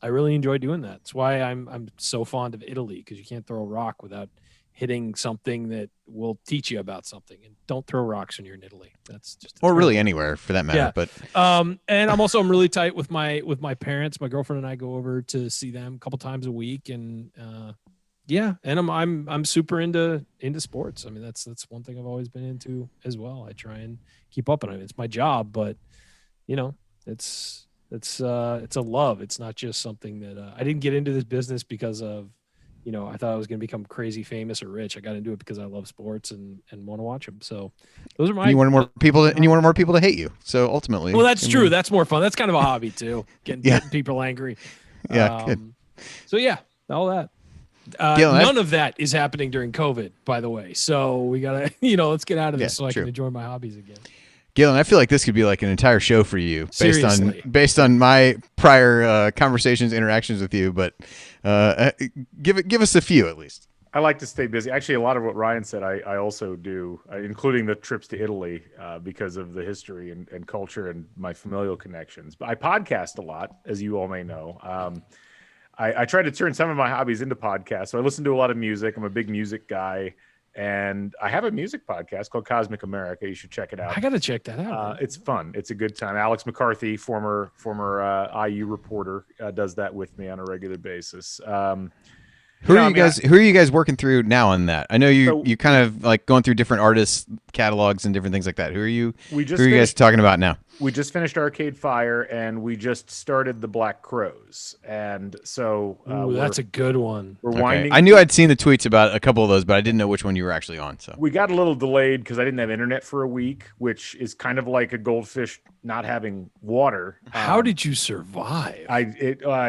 I really enjoy doing that. That's why I'm so fond of Italy, because you can't throw a rock without hitting something that will teach you about something. And don't throw rocks when you're in Italy. That's just or really anywhere for that matter. Yeah. But and I'm really tight with my parents. My girlfriend and I go over to see them a couple times a week, and and I'm super into sports. I mean, that's one thing I've always been into as well. I try and keep up on it. It's my job, but it's a love. It's not just something that I didn't get into this business because of, I thought I was going to become crazy famous or rich. I got into it because I love sports and want to watch them. So those are my. you wanted more people, and you wanted more people to hate you. So ultimately, well, that's true. That's more fun. That's kind of a hobby too. Getting people angry. Yeah. Good. So yeah, all that. Galen, none of that is happening during COVID, by the way. So we gotta, let's get out of this so I can enjoy my hobbies again. Galen, I feel like this could be like an entire show for you Seriously. based on my prior conversations, interactions with you. But give us a few at least. I like to stay busy. Actually, a lot of what Ryan said, I also do, including the trips to Italy because of the history and culture and my familial connections. But I podcast a lot, as you all may know. I try to turn some of my hobbies into podcasts. So I listen to a lot of music. I'm a big music guy. And I have a music podcast called Cosmic America. You should check it out. I got to check that out. It's fun. It's a good time. Alex McCarthy, former IU reporter, does that with me on a regular basis. Who are you guys working through now on that? I know you kind of like going through different artists' catalogs and different things like that. Who are you guys talking about now? We just finished Arcade Fire and we just started the Black Crows. And so that's a good one. We're winding. I knew I'd seen the tweets about a couple of those, but I didn't know which one you were actually on. So we got a little delayed because I didn't have internet for a week, which is kind of like a goldfish not having water. How did you survive? I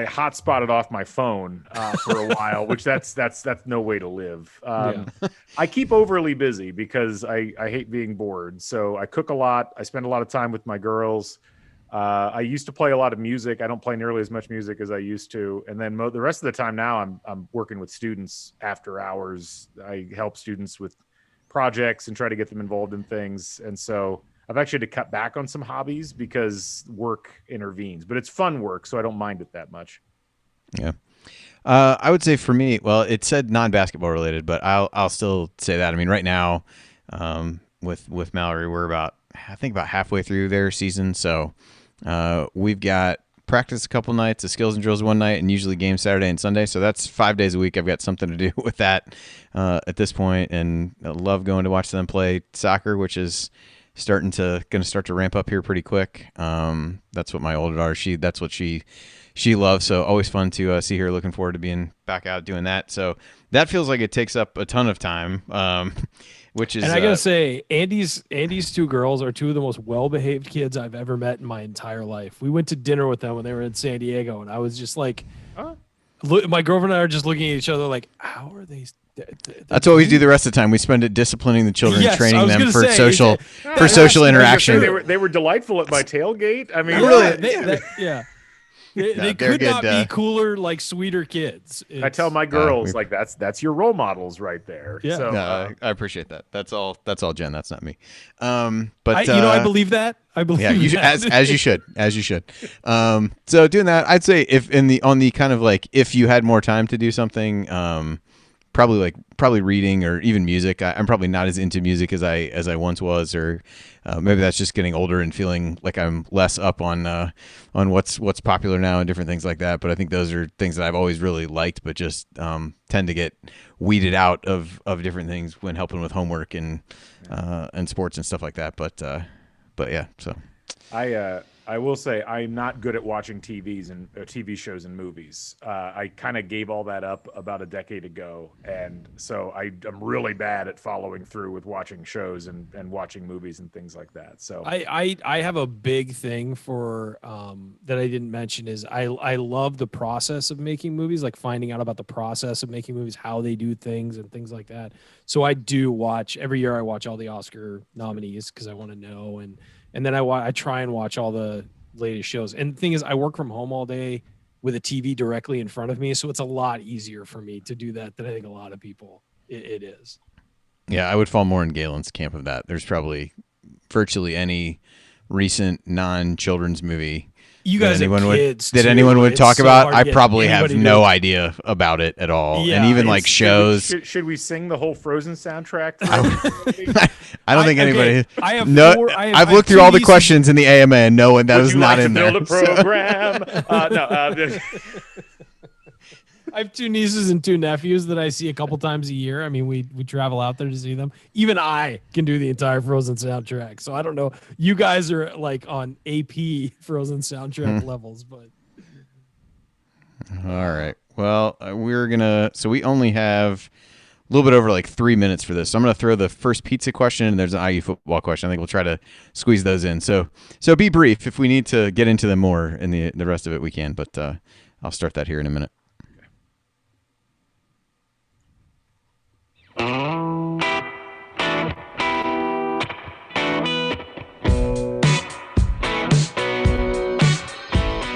hotspotted off my phone for a while, which that's no way to live. I keep overly busy because I hate being bored. So I cook a lot. I spend a lot of time with my girls. I used to play a lot of music. I don't play nearly as much music as I used to. And then the rest of the time now I'm working with students after hours. I help students with projects and try to get them involved in things. And so I've actually had to cut back on some hobbies because work intervenes, but it's fun work. So I don't mind it that much. Yeah. I would say for me, well, it said non-basketball related, but I'll still say that. I mean, right now, with Mallory, we're about halfway through their season. So, we've got practice a couple nights, the skills and drills one night, and usually games Saturday and Sunday. So that's 5 days a week. I've got something to do with that, at this point, and I love going to watch them play soccer, which is going to start to ramp up here pretty quick. That's what my older daughter, that's what she she loves. So always fun to see her. Looking forward to being back out doing that. So that feels like it takes up a ton of time, which is. And I gotta say, Andy's two girls are two of the most well-behaved kids I've ever met in my entire life. We went to dinner with them when they were in San Diego, and I was just like, look, my girlfriend and I are just looking at each other like, how are they? That's what we do the rest of the time. We spend it disciplling the children, Yes, I training was them gonna for say, social that social has to be interaction. They were delightful at my tailgate. I mean, Yeah, they they're could good, not be cooler, like sweeter kids. I tell my girls like that's your role models right there. Yeah. So, No, I appreciate that. That's all, Jen. That's not me. But I believe that. I believe. yeah, you should, that. as you should, so doing that, I'd say if on the kind of like if you had more time to do something, probably reading or even music. I'm probably not as into music as I once was, or maybe that's just getting older and feeling like I'm less up on what's popular now and different things like that. But I think those are things that I've always really liked, but just tend to get weeded out of different things when helping with homework and sports and stuff like that. But yeah, so I will say I'm not good at watching TV shows and movies. I kind of gave all that up about a decade ago, and so I'm really bad at following through with watching shows and watching movies and things like that. So I have a big thing for that I didn't mention is I love the process of making movies, like finding out about the process of making movies, how they do things and things like that. So I do watch every year. I watch all the Oscar nominees because I want to know, and then I try and watch all the latest shows. And the thing is, I work from home all day with a TV directly in front of me, so it's a lot easier for me to do that than I think a lot of people it is. yeah, I would fall more in Galen's camp of that. There's probably virtually any recent non-children's movie You guys have kids that too. anyone would It's talk so about. hard to I get probably have anybody to- no idea about it at all. Yeah, and even like it's- shows. should we sing the whole Frozen soundtrack? I don't think anybody. Okay, I have no, four, I I've have looked through two all the nieces- questions in the AMA, and no one that Would was you not like in to there. build a So- program? No. I have two nieces and two nephews that I see a couple times a year. I mean, we travel out there to see them. Even I can do the entire Frozen soundtrack. So I don't know. You guys are like on AP Frozen soundtrack levels, but All right. Well, so we only have a little bit over like 3 minutes for this. So I'm going to throw the first pizza question and there's an IU football question. I think we'll try to squeeze those in. So be brief. If we need to get into them more in the rest of it, we can, but I'll start that here in a minute.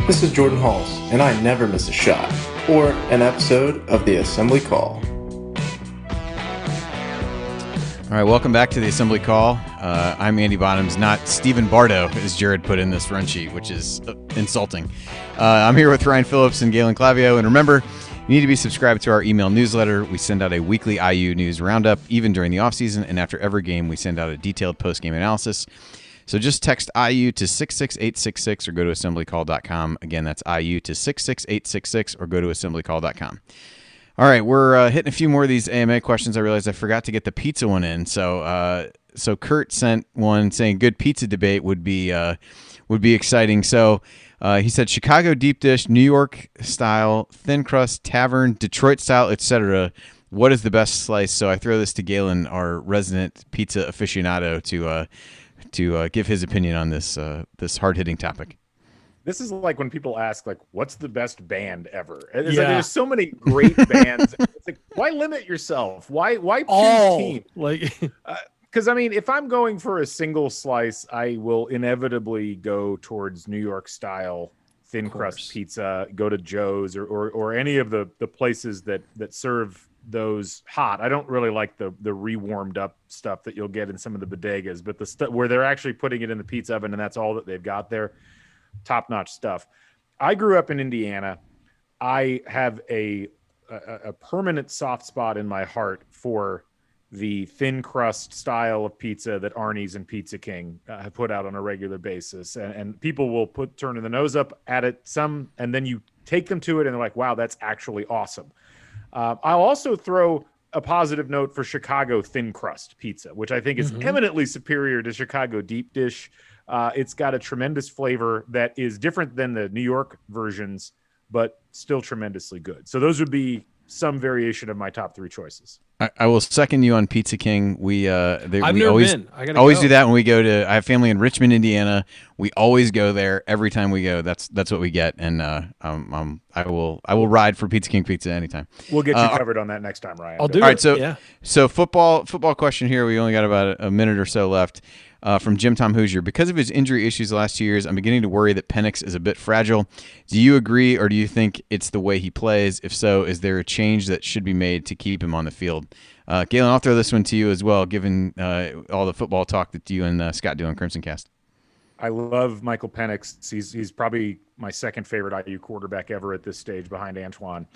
This is Jordan Halls, and I never miss a shot or an episode of the Assembly Call. All right, welcome back to the Assembly Call. I'm Andy Bottoms, not Stephen Bardo, as Jared put in this run sheet, which is insulting. I'm here with Ryan Phillips and Galen Clavio, and remember, you need to be subscribed to our email newsletter. We send out a weekly IU news roundup, even during the offseason, and after every game, we send out a detailed post-game analysis. So just text IU to 66866 or go to assemblycall.com. Again, that's IU to 66866 or go to assemblycall.com. All right, we're hitting a few more of these AMA questions. I realized I forgot to get the pizza one in. So Kurt sent one saying good pizza debate would be exciting. So he said Chicago deep dish, New York style, thin crust, tavern, Detroit style, etc. What is the best slice? So I throw this to Galen, our resident pizza aficionado, to give his opinion on this hard-hitting topic. This is like when people ask, like, what's the best band ever? And it's like, there's so many great bands. It's like, why limit yourself? Why choose team? like Because, I mean, if I'm going for a single slice, I will inevitably go towards New York style thin crust pizza, go to Joe's or any of the places that serve those hot. I don't really like the rewarmed up stuff that you'll get in some of the bodegas, but the stuff where they're actually putting it in the pizza oven and that's all that they've got there. Top-notch stuff. I grew up in Indiana. I have a permanent soft spot in my heart for the thin crust style of pizza that Arnie's and Pizza King have put out on a regular basis. And people will turn the nose up at it and then you take them to it and they're like, wow, that's actually awesome. I'll also throw a positive note for Chicago thin crust pizza, which I think is eminently superior to Chicago deep dish. It's got a tremendous flavor that is different than the New York versions. but still tremendously good. So those would be some variation of my top 3 choices. I will second you on Pizza King. I've we never always been. I gotta always go. do that when we go to. I have family in Richmond, Indiana. We always go there every time we go. That's what we get, and I will ride for Pizza King pizza anytime. We'll get you covered on that next time, Ryan. I'll do All it. right, so football question here. We only got about a minute or so left. From Jim Tom Hoosier. Because of his injury issues the last 2 years, I'm beginning to worry that Penix is a bit fragile. Do you agree, or do you think it's the way he plays? If so, is there a change that should be made to keep him on the field? Galen, I'll throw this one to you as well, given all the football talk that you and Scott do on Crimson Cast. I love Michael Penix. He's probably my second favorite IU quarterback ever at this stage behind Antoine.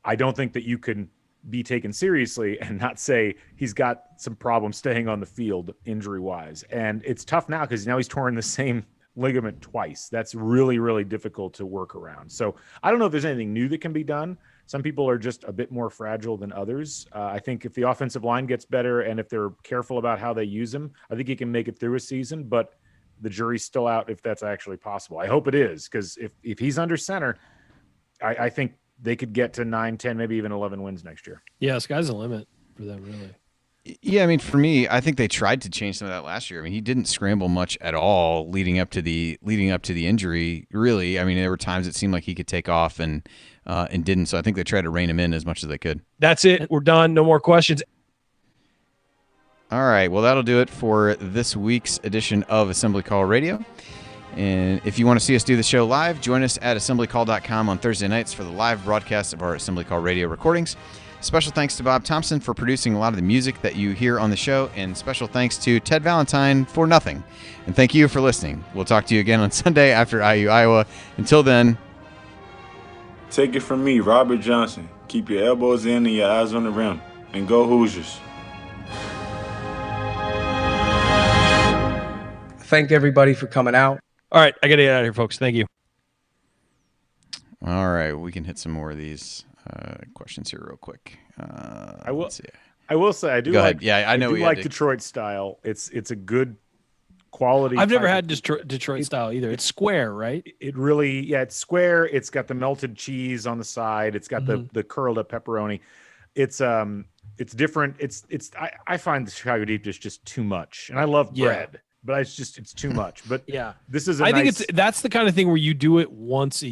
I don't think that you can be taken seriously and not say he's got some problems staying on the field injury-wise. And it's tough now because now he's torn the same ligament twice. That's really, really difficult to work around. So I don't know if there's anything new that can be done. Some people are just a bit more fragile than others. I think if the offensive line gets better and if they're careful about how they use him, I think he can make it through a season, but the jury's still out if that's actually possible. I hope it is, because if he's under center, I think they could get to 9, 10, maybe even 11 wins next year. Yeah, sky's the limit for them, really. Yeah, I mean, for me, I think they tried to change some of that last year. I mean, he didn't scramble much at all leading up to the injury. Really, I mean, there were times it seemed like he could take off and didn't. So I think they tried to rein him in as much as they could. That's it. We're done. No more questions. All right. Well, that'll do it for this week's edition of Assembly Call Radio. And if you want to see us do the show live, join us at assemblycall.com on Thursday nights for the live broadcast of our Assembly Call Radio recordings. Special thanks to Bob Thompson for producing a lot of the music that you hear on the show, and special thanks to Ted Valentine for nothing. And thank you for listening. We'll talk to you again on Sunday after IU Iowa. Until then, take it from me, Robert Johnson. Keep your elbows in and your eyes on the rim. And go Hoosiers. Thank everybody for coming out. All right, I got to get out of here, folks. Thank you. All right, we can hit some more of these questions here real quick. I will. Let's see. I will say I do. Go like, ahead. Yeah, I know. I do like Detroit style. It's a good quality. I've never had Detroit style either. It's square, right? It really, it's square. It's got the melted cheese on the side. It's got the curled up pepperoni. It's different. I find the Chicago deep dish just too much, and I love bread. But it's too much. But yeah, this is. I think that's the kind of thing where you do it once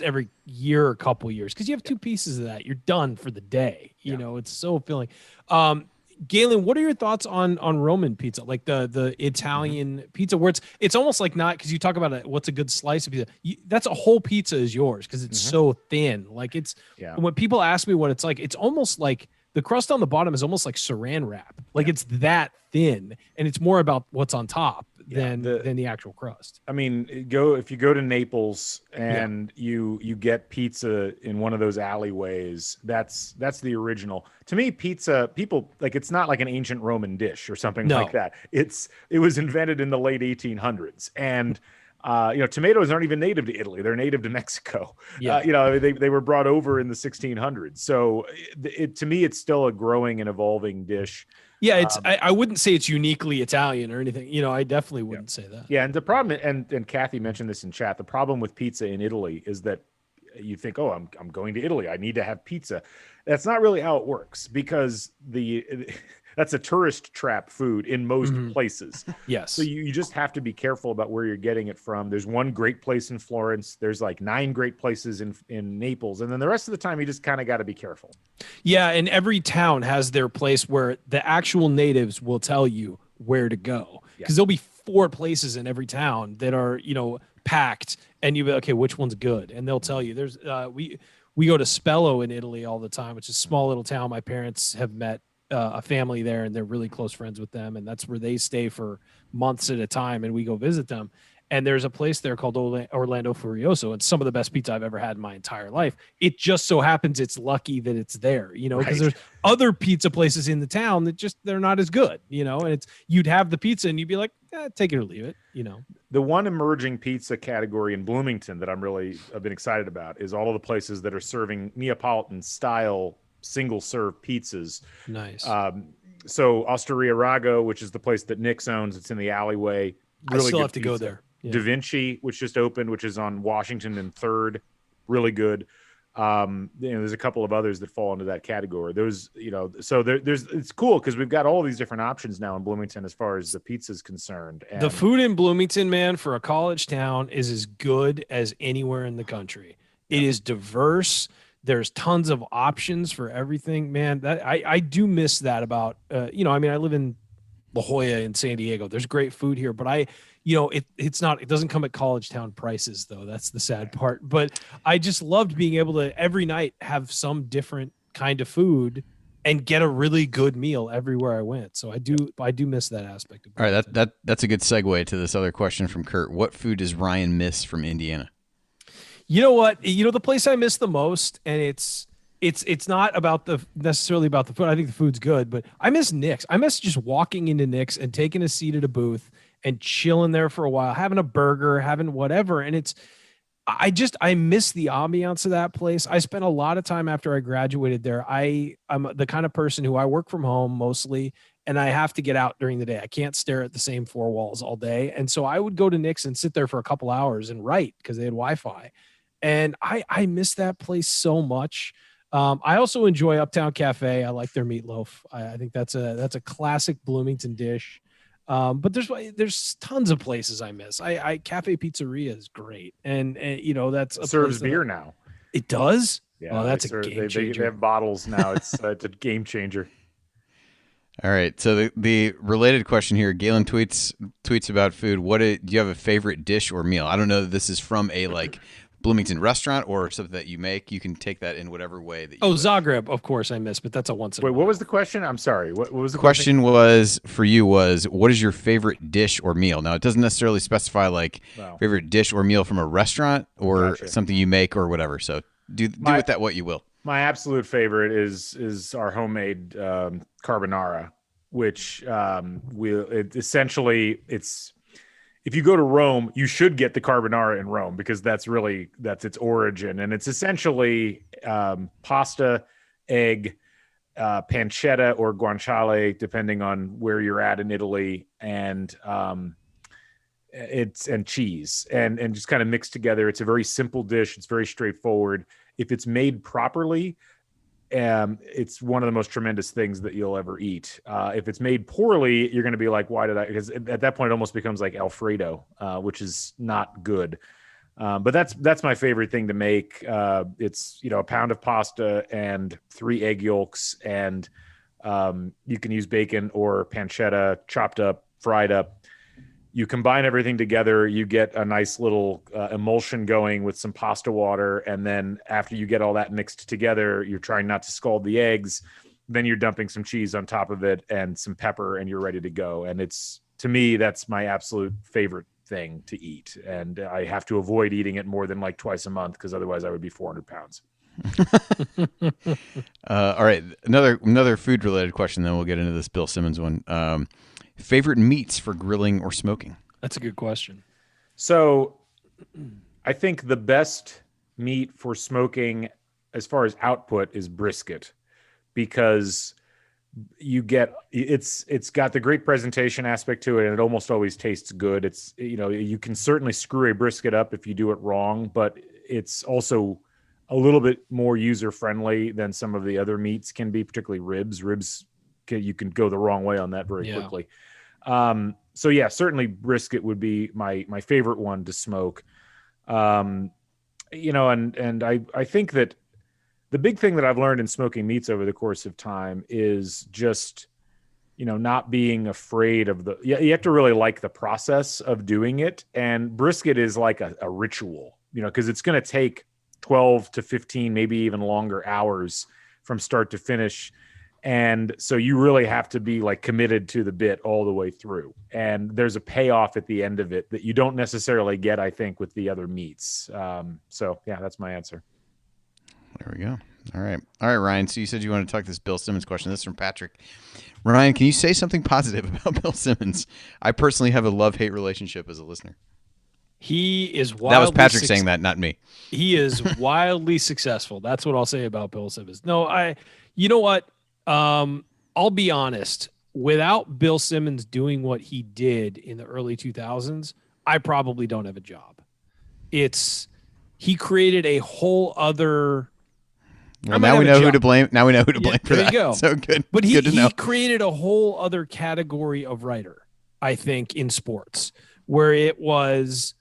every year or couple years, because you have 2 pieces of that. You're done for the day. You know, it's so filling. Galen, what are your thoughts on Roman pizza, like the Italian pizza, where it's almost like, not because you talk about what's a good slice of pizza. That's a whole pizza is yours because it's so thin. Like when people ask me what it's like, it's almost like the crust on the bottom is almost like saran wrap. Like it's that thin, and it's more about what's on top than the actual crust. I mean, if you go to Naples and you get pizza in one of those alleyways, that's the original. To me, pizza, people like, it's not like an ancient Roman dish or something like that. It was invented in the late 1800s, and tomatoes aren't even native to Italy. They're native to Mexico. They were brought over in the 1600s. So to me, it's still a growing and evolving dish. Yeah, I wouldn't say it's uniquely Italian or anything. I definitely wouldn't say that. Yeah, and the problem, and Kathy mentioned this in chat, the problem with pizza in Italy is that you think, oh, I'm going to Italy, I need to have pizza. That's not really how it works, because that's a tourist trap food in most places. Yes. So you just have to be careful about where you're getting it from. There's one great place in Florence. There's like 9 great places in Naples. And then the rest of the time, you just kind of got to be careful. Yeah. And every town has their place where the actual natives will tell you where to go. Because there'll be 4 places in every town that are, packed. And you'll be, okay, which one's good? And they'll tell you. There's we go to Spello in Italy all the time, which is a small little town. My parents have met a family there, and they're really close friends with them, and that's where they stay for months at a time, and we go visit them. And there's a place there called Orlando Furioso. It's some of the best pizza I've ever had in my entire life. It just so happens it's lucky that it's there, because there's other pizza places in the town that they're not as good, and you'd have the pizza and you'd be like, take it or leave it, The one emerging pizza category in Bloomington that I've been excited about is all of the places that are serving Neapolitan style single serve pizzas. Nice. So Osteria Rago, which is the place that Nick's owns, it's in the alleyway. Really I still have to go there. Da Vinci, which just opened, which is on Washington and 3rd. really good. There's a couple of others that fall into that category. So there's it's cool because we've got all these different options now in Bloomington as far as the pizza is concerned. And the food in Bloomington, man, for a college town is as good as anywhere in the country. It is diverse. There's tons of options for everything, man. That I do miss that about, I live in La Jolla in San Diego. There's great food here, but it doesn't come at college town prices though. That's the sad part. But I just loved being able to every night have some different kind of food and get a really good meal everywhere I went. So I do miss that aspect of it. All right, that's a good segue to this other question from Kurt. What food does Ryan miss from Indiana? You know what? The place I miss the most, and it's not necessarily about the food. I think the food's good, but I miss Nick's. I miss just walking into Nick's and taking a seat at a booth and chilling there for a while, having a burger, having whatever. And I miss the ambiance of that place. I spent a lot of time after I graduated there. I'm the kind of person who I work from home mostly, and I have to get out during the day. I can't stare at the same four walls all day. And so I would go to Nick's and sit there for a couple hours and write because they had Wi-Fi. And I miss that place so much. I also enjoy Uptown Cafe. I like their meatloaf. I think that's a classic Bloomington dish. But there's tons of places I miss. Cafe Pizzeria is great, and that's serves beer now. It does. Yeah, that's a game changer. They have bottles now. It's a game changer. All right. So the related question here, Galen tweets about food. Do you have a favorite dish or meal? I don't know that this is from a Bloomington restaurant or something that you make. You can take that in whatever way that you Zagreb, of course I miss, but that's a once in a while. What was the question? I'm sorry. What was the question? Was for you was what is your favorite dish or meal? Now it doesn't necessarily specify favorite dish or meal from a restaurant or something you make or whatever. So do with that what you will. My absolute favorite is our homemade carbonara, which it's if you go to Rome, you should get the carbonara in Rome because that's its origin. And it's essentially pasta, egg, pancetta or guanciale, depending on where you're at in Italy, and cheese and just kind of mixed together. It's a very simple dish. It's very straightforward. If it's made properly, it's one of the most tremendous things that you'll ever eat. If it's made poorly, you're going to be like, why did I? Because at that point, it almost becomes like Alfredo, which is not good. But that's my favorite thing to make. It's a pound of pasta and 3 egg yolks, and you can use bacon or pancetta, chopped up, fried up. You combine everything together, you get a nice little emulsion going with some pasta water. And then after you get all that mixed together, you're trying not to scald the eggs. Then you're dumping some cheese on top of it and some pepper, and you're ready to go. And to me, that's my absolute favorite thing to eat. And I have to avoid eating it more than twice a month because otherwise I would be 400 pounds. All right. Another food related question, then we'll get into this Bill Simmons one. Favorite meats for grilling or smoking? That's a good question. So I think the best meat for smoking as far as output is brisket, because it's got the great presentation aspect to it, and it almost always tastes good. You can certainly screw a brisket up if you do it wrong, but it's also a little bit more user friendly than some of the other meats can be, particularly ribs. You can go the wrong way on that very quickly. So yeah, certainly brisket would be my favorite one to smoke. And I think that the big thing that I've learned in smoking meats over the course of time is just, not being afraid of you have to really like the process of doing it. And brisket is like a ritual, because it's going to take 12 to 15, maybe even longer hours from start to finish. And so you really have to be committed to the bit all the way through. And there's a payoff at the end of it that you don't necessarily get, I think, with the other meats. So yeah, that's my answer. There we go. All right, Ryan. So you said you want to talk this Bill Simmons question. This is from Patrick. Ryan, can you say something positive about Bill Simmons? I personally have a love-hate relationship as a listener. He is wildly That was Patrick saying that, not me. He is wildly successful. That's what I'll say about Bill Simmons. No, you know what? I'll be honest. Without Bill Simmons doing what he did in the early 2000s, I probably don't have a job. he created a whole other. Well, now we know who to blame. Now we know who to blame for there that. You go. So good. But good to know. He created a whole other category of writer, I think, in sports, where it was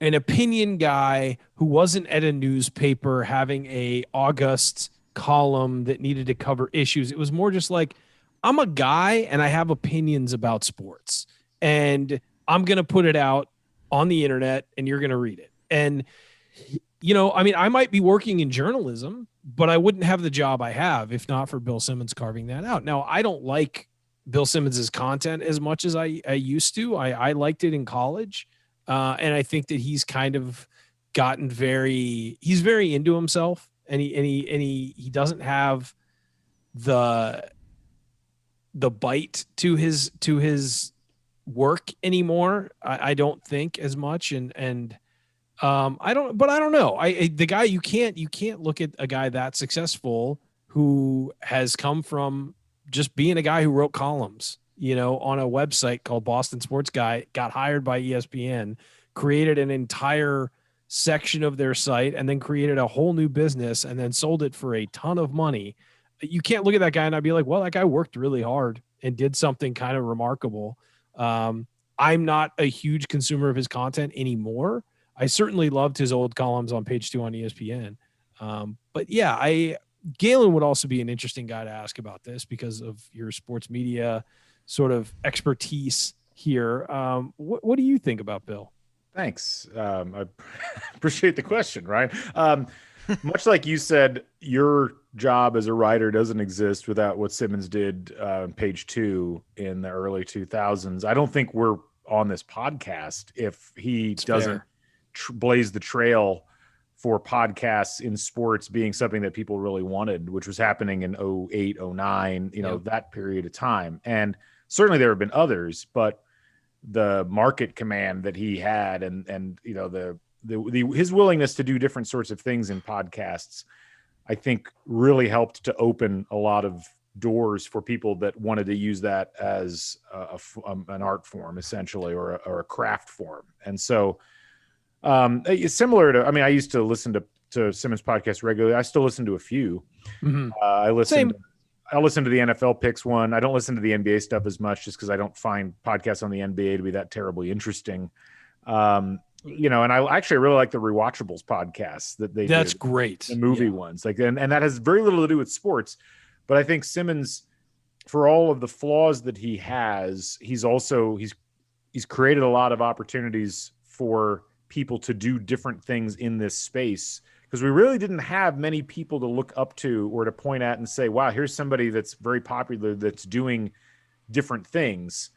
an opinion guy who wasn't at a newspaper having a August column that needed to cover issues. It was more just like, I'm a guy and I have opinions about sports, and I'm going to put it out on the internet and you're going to read it. And, I mean, I might be working in journalism, but I wouldn't have the job I have if not for Bill Simmons carving that out. Now, I don't like Bill Simmons's content as much as I used to. I liked it in college. And I think that he's kind of gotten he's very into himself, and he doesn't have the bite to his work anymore. I don't think as much. And I don't know. The guy, you can't look at a guy that successful who has come from just being a guy who wrote columns, on a website called Boston Sports Guy, got hired by ESPN, created an entire section of their site, and then created a whole new business and then sold it for a ton of money. You can't look at that guy and I'd be like, well, that guy worked really hard and did something kind of remarkable. I'm not a huge consumer of his content anymore. I certainly loved his old columns on Page 2 on ESPN. But yeah, Galen would also be an interesting guy to ask about this because of your sports media sort of expertise here. What do you think about Bill? Thanks. I appreciate the question, Ryan. Much like you said, your job as a writer doesn't exist without what Simmons did on Page 2 in the early 2000s. I don't think we're on this podcast if he doesn't blaze the trail for podcasts in sports being something that people really wanted, which was happening in 08, 09, that period of time. And certainly there have been others, but the market command that he had and his willingness to do different sorts of things in podcasts, I think really helped to open a lot of doors for people that wanted to use that as an art form, essentially, or a craft form. And so it's similar to, I used to listen to Simmons podcast regularly. I still listen to a few. Mm-hmm. I listen to the NFL picks one. I don't listen to the NBA stuff as much just because I don't find podcasts on the NBA to be that terribly interesting. And I actually really like the Rewatchables podcasts that they That's do, great. the movie ones. And that has very little to do with sports. But I think Simmons, for all of the flaws that he has, he's created a lot of opportunities for people to do different things in this space, because we really didn't have many people to look up to or to point at and say, wow, here's somebody that's very popular that's doing different things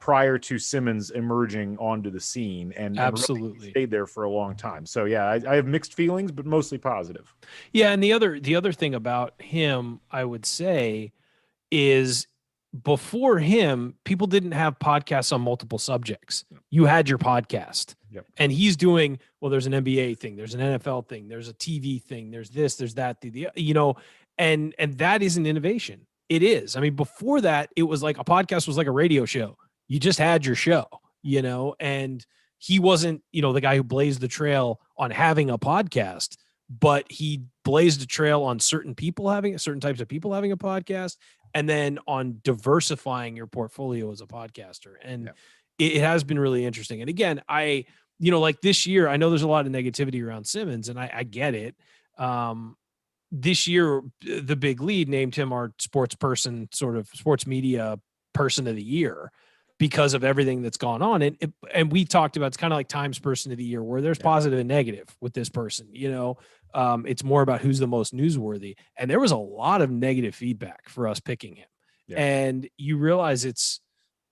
prior to Simmons emerging onto the scene and absolutely really stayed there for a long time. So yeah, I have mixed feelings, but mostly positive. Yeah. And the other thing about him, I would say, is before him, people didn't have podcasts on multiple subjects. You had your podcast. Yep. And he's doing, well, there's an NBA thing, there's an NFL thing, there's a TV thing, there's this, there's that, and that is an innovation. It is. Before that, it was like a podcast was like a radio show. You just had your show, and he wasn't, the guy who blazed the trail on having a podcast, but he blazed a trail on certain types of people having a podcast, and then on diversifying your portfolio as a podcaster. And it has been really interesting. And again, like this year, I know there's a lot of negativity around Simmons, and I get it. This year, the Big Lead named him our sports media person of the year because of everything that's gone on. And we talked about, it's kind of like Times person of the year, where there's positive and negative with this person, it's more about who's the most newsworthy. And there was a lot of negative feedback for us picking him. Yeah. And you realize it's,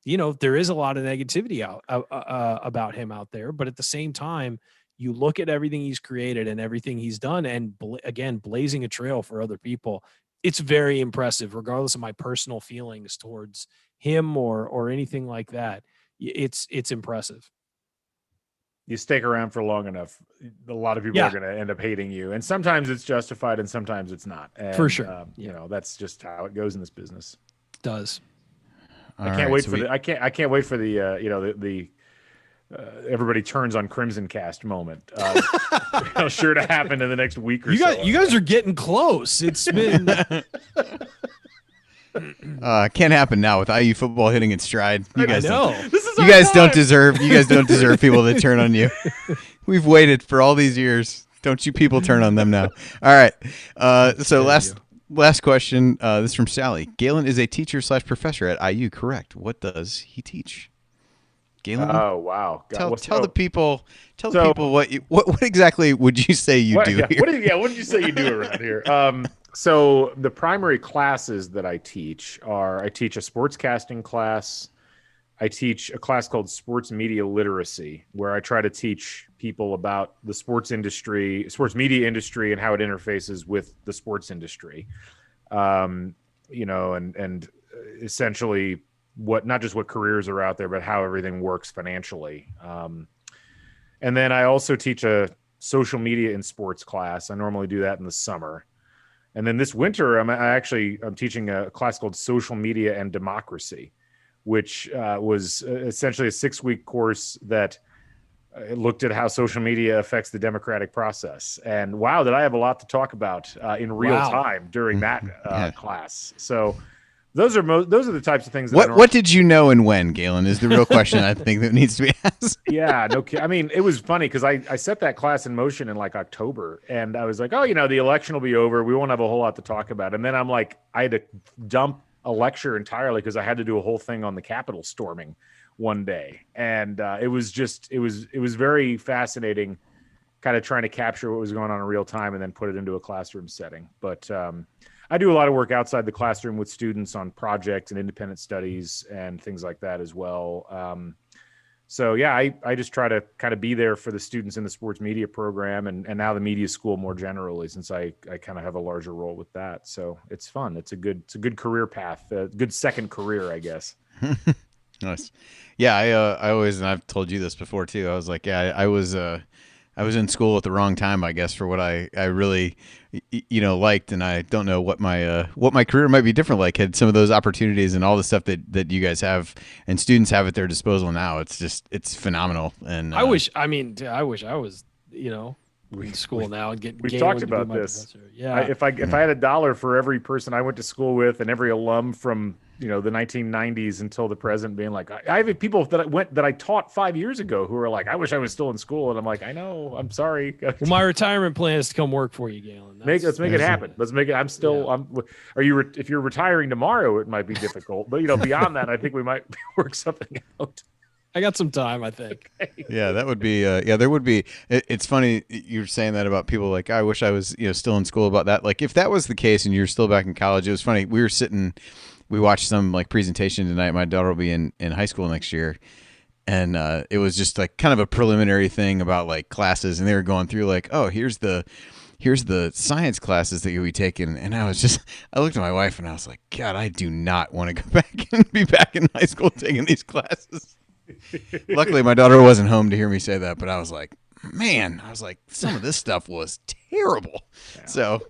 there is a lot of negativity about him out there, but at the same time, you look at everything he's created and everything he's done, and again, blazing a trail for other people. It's very impressive, regardless of my personal feelings towards him or anything like that. It's impressive. You stick around for long enough, a lot of people are going to end up hating you, and sometimes it's justified and sometimes it's not. And, for sure. That's just how it goes in this business. It does. I can't wait for the everybody turns on Crimson Cast moment. Sure to happen in the next week or you so. You guys are getting close. It's been can't happen now with IU football hitting its stride. You guys know. You guys don't deserve people to turn on you. We've waited for all these years. Don't you people turn on them now. All right. So last question. This is from Sally. Galen is a teacher/professor at IU, correct? What does he teach? Galen? Oh wow! God, tell the people what exactly would you say you do here? What did you say you do around here? So the primary classes that I teach are I teach a sportscasting class. I teach a class called Sports Media Literacy, where I try to teach people about the sports media industry, and how it interfaces with the sports industry. And essentially not just what careers are out there, but how everything works financially. And then I also teach a social media in sports class. I normally do that in the summer. And then this winter, I'm teaching a class called Social Media and Democracy, which was essentially a 6-week course that looked at how social media affects the democratic process. And wow, did I have a lot to talk about in real time during that class. So those are the types of things. What did you know and when, Galen, is the real question I think that needs to be asked. Yeah, no, I mean, it was funny because I set that class in motion in like October, and I was like, oh, the election will be over. We won't have a whole lot to talk about. And then I'm like, I had to dump a lecture entirely because I had to do a whole thing on the Capitol storming one day. And it was very fascinating kind of trying to capture what was going on in real time and then put it into a classroom setting. But I do a lot of work outside the classroom with students on projects and independent studies and things like that as well. So yeah, I just try to kind of be there for the students in the sports media program and now the media school more generally, since I kind of have a larger role with that. So it's fun. It's a good career path, a good second career, I guess. Nice. Yeah. I always, and I've told you this before too. I was like, yeah, I was in school at the wrong time, I guess, for what I really, liked, and I don't know what my career might be different like had some of those opportunities and all the stuff that you guys have and students have at their disposal now. It's phenomenal. And I wish I was in school now and get. We've talked about this. Professor. Yeah, if I had $1 for every person I went to school with and every alum from the 1990s until the present, being like, I have people that I taught 5 years ago who are like, I wish I was still in school, and I'm like, I know, I'm sorry. Well, my retirement plan is to come work for you, Galen. Let's make it happen. Let's make it. I'm still. Yeah. If you're retiring tomorrow, it might be difficult, but beyond that, I think we might work something out. I got some time, I think. Yeah, that would be. There would be. It's funny you're saying that about people. Like, I wish I was, still in school about that. Like, if that was the case and you're still back in college, it was funny. We watched some like presentation tonight. My daughter will be in high school next year, and it was just like kind of a preliminary thing about like classes, and they were going through like, oh, here's the science classes that you'll be taking. And I looked at my wife and I was like, God, I do not want to go back and be back in high school taking these classes. Luckily, my daughter wasn't home to hear me say that, but I was like, some of this stuff was terrible. Yeah. So,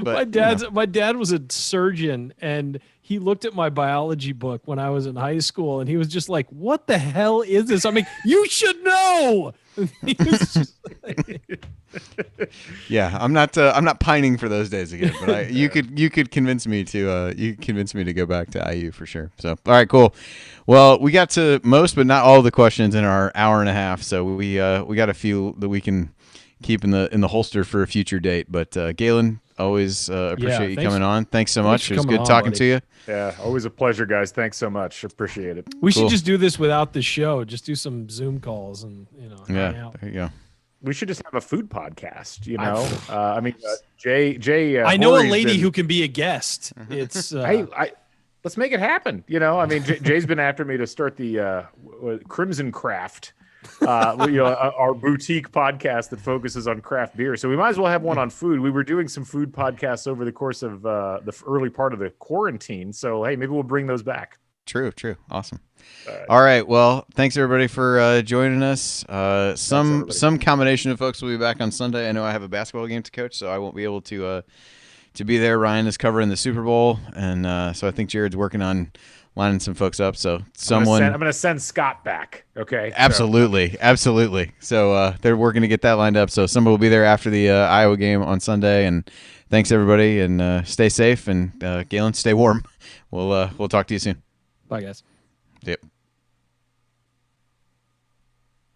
but, my dad was a surgeon, and he looked at my biology book when I was in high school, and he was just like, "What the hell is this?" I mean, you should know. Yeah, I'm not pining for those days again, but you could convince me to go back to IU for sure. So, all right, cool. Well, we got to most, but not all of the questions in our hour and a half. So we got a few that we can keep in the holster for a future date. But Galen, always appreciate you coming on. Thanks so much. It was good talking to you. Yeah, always a pleasure, guys. Thanks so much. Appreciate it. We should just do this without the show. Just do some Zoom calls and hang out. There you go. We should just have a food podcast. Jay. I know a lady who can be a guest. It's let's make it happen. Jay's been after me to start the Crimson Craft. Our boutique podcast that focuses on craft beer. So we might as well have one on food. We were doing some food podcasts over the course of the early part of the quarantine. So, hey, maybe we'll bring those back. True. Awesome. All right. Well, thanks everybody for joining us. Some combination of folks will be back on Sunday. I know I have a basketball game to coach, so I won't be able to to be there. Ryan is covering the Super Bowl, and so I think Jared's working on lining some folks up. So I'm going to send Scott back. Okay. Absolutely. So they're working to get that lined up. So somebody will be there after the Iowa game on Sunday. And thanks everybody, and stay safe. And Galen, stay warm. We'll talk to you soon. Bye, guys. Yep.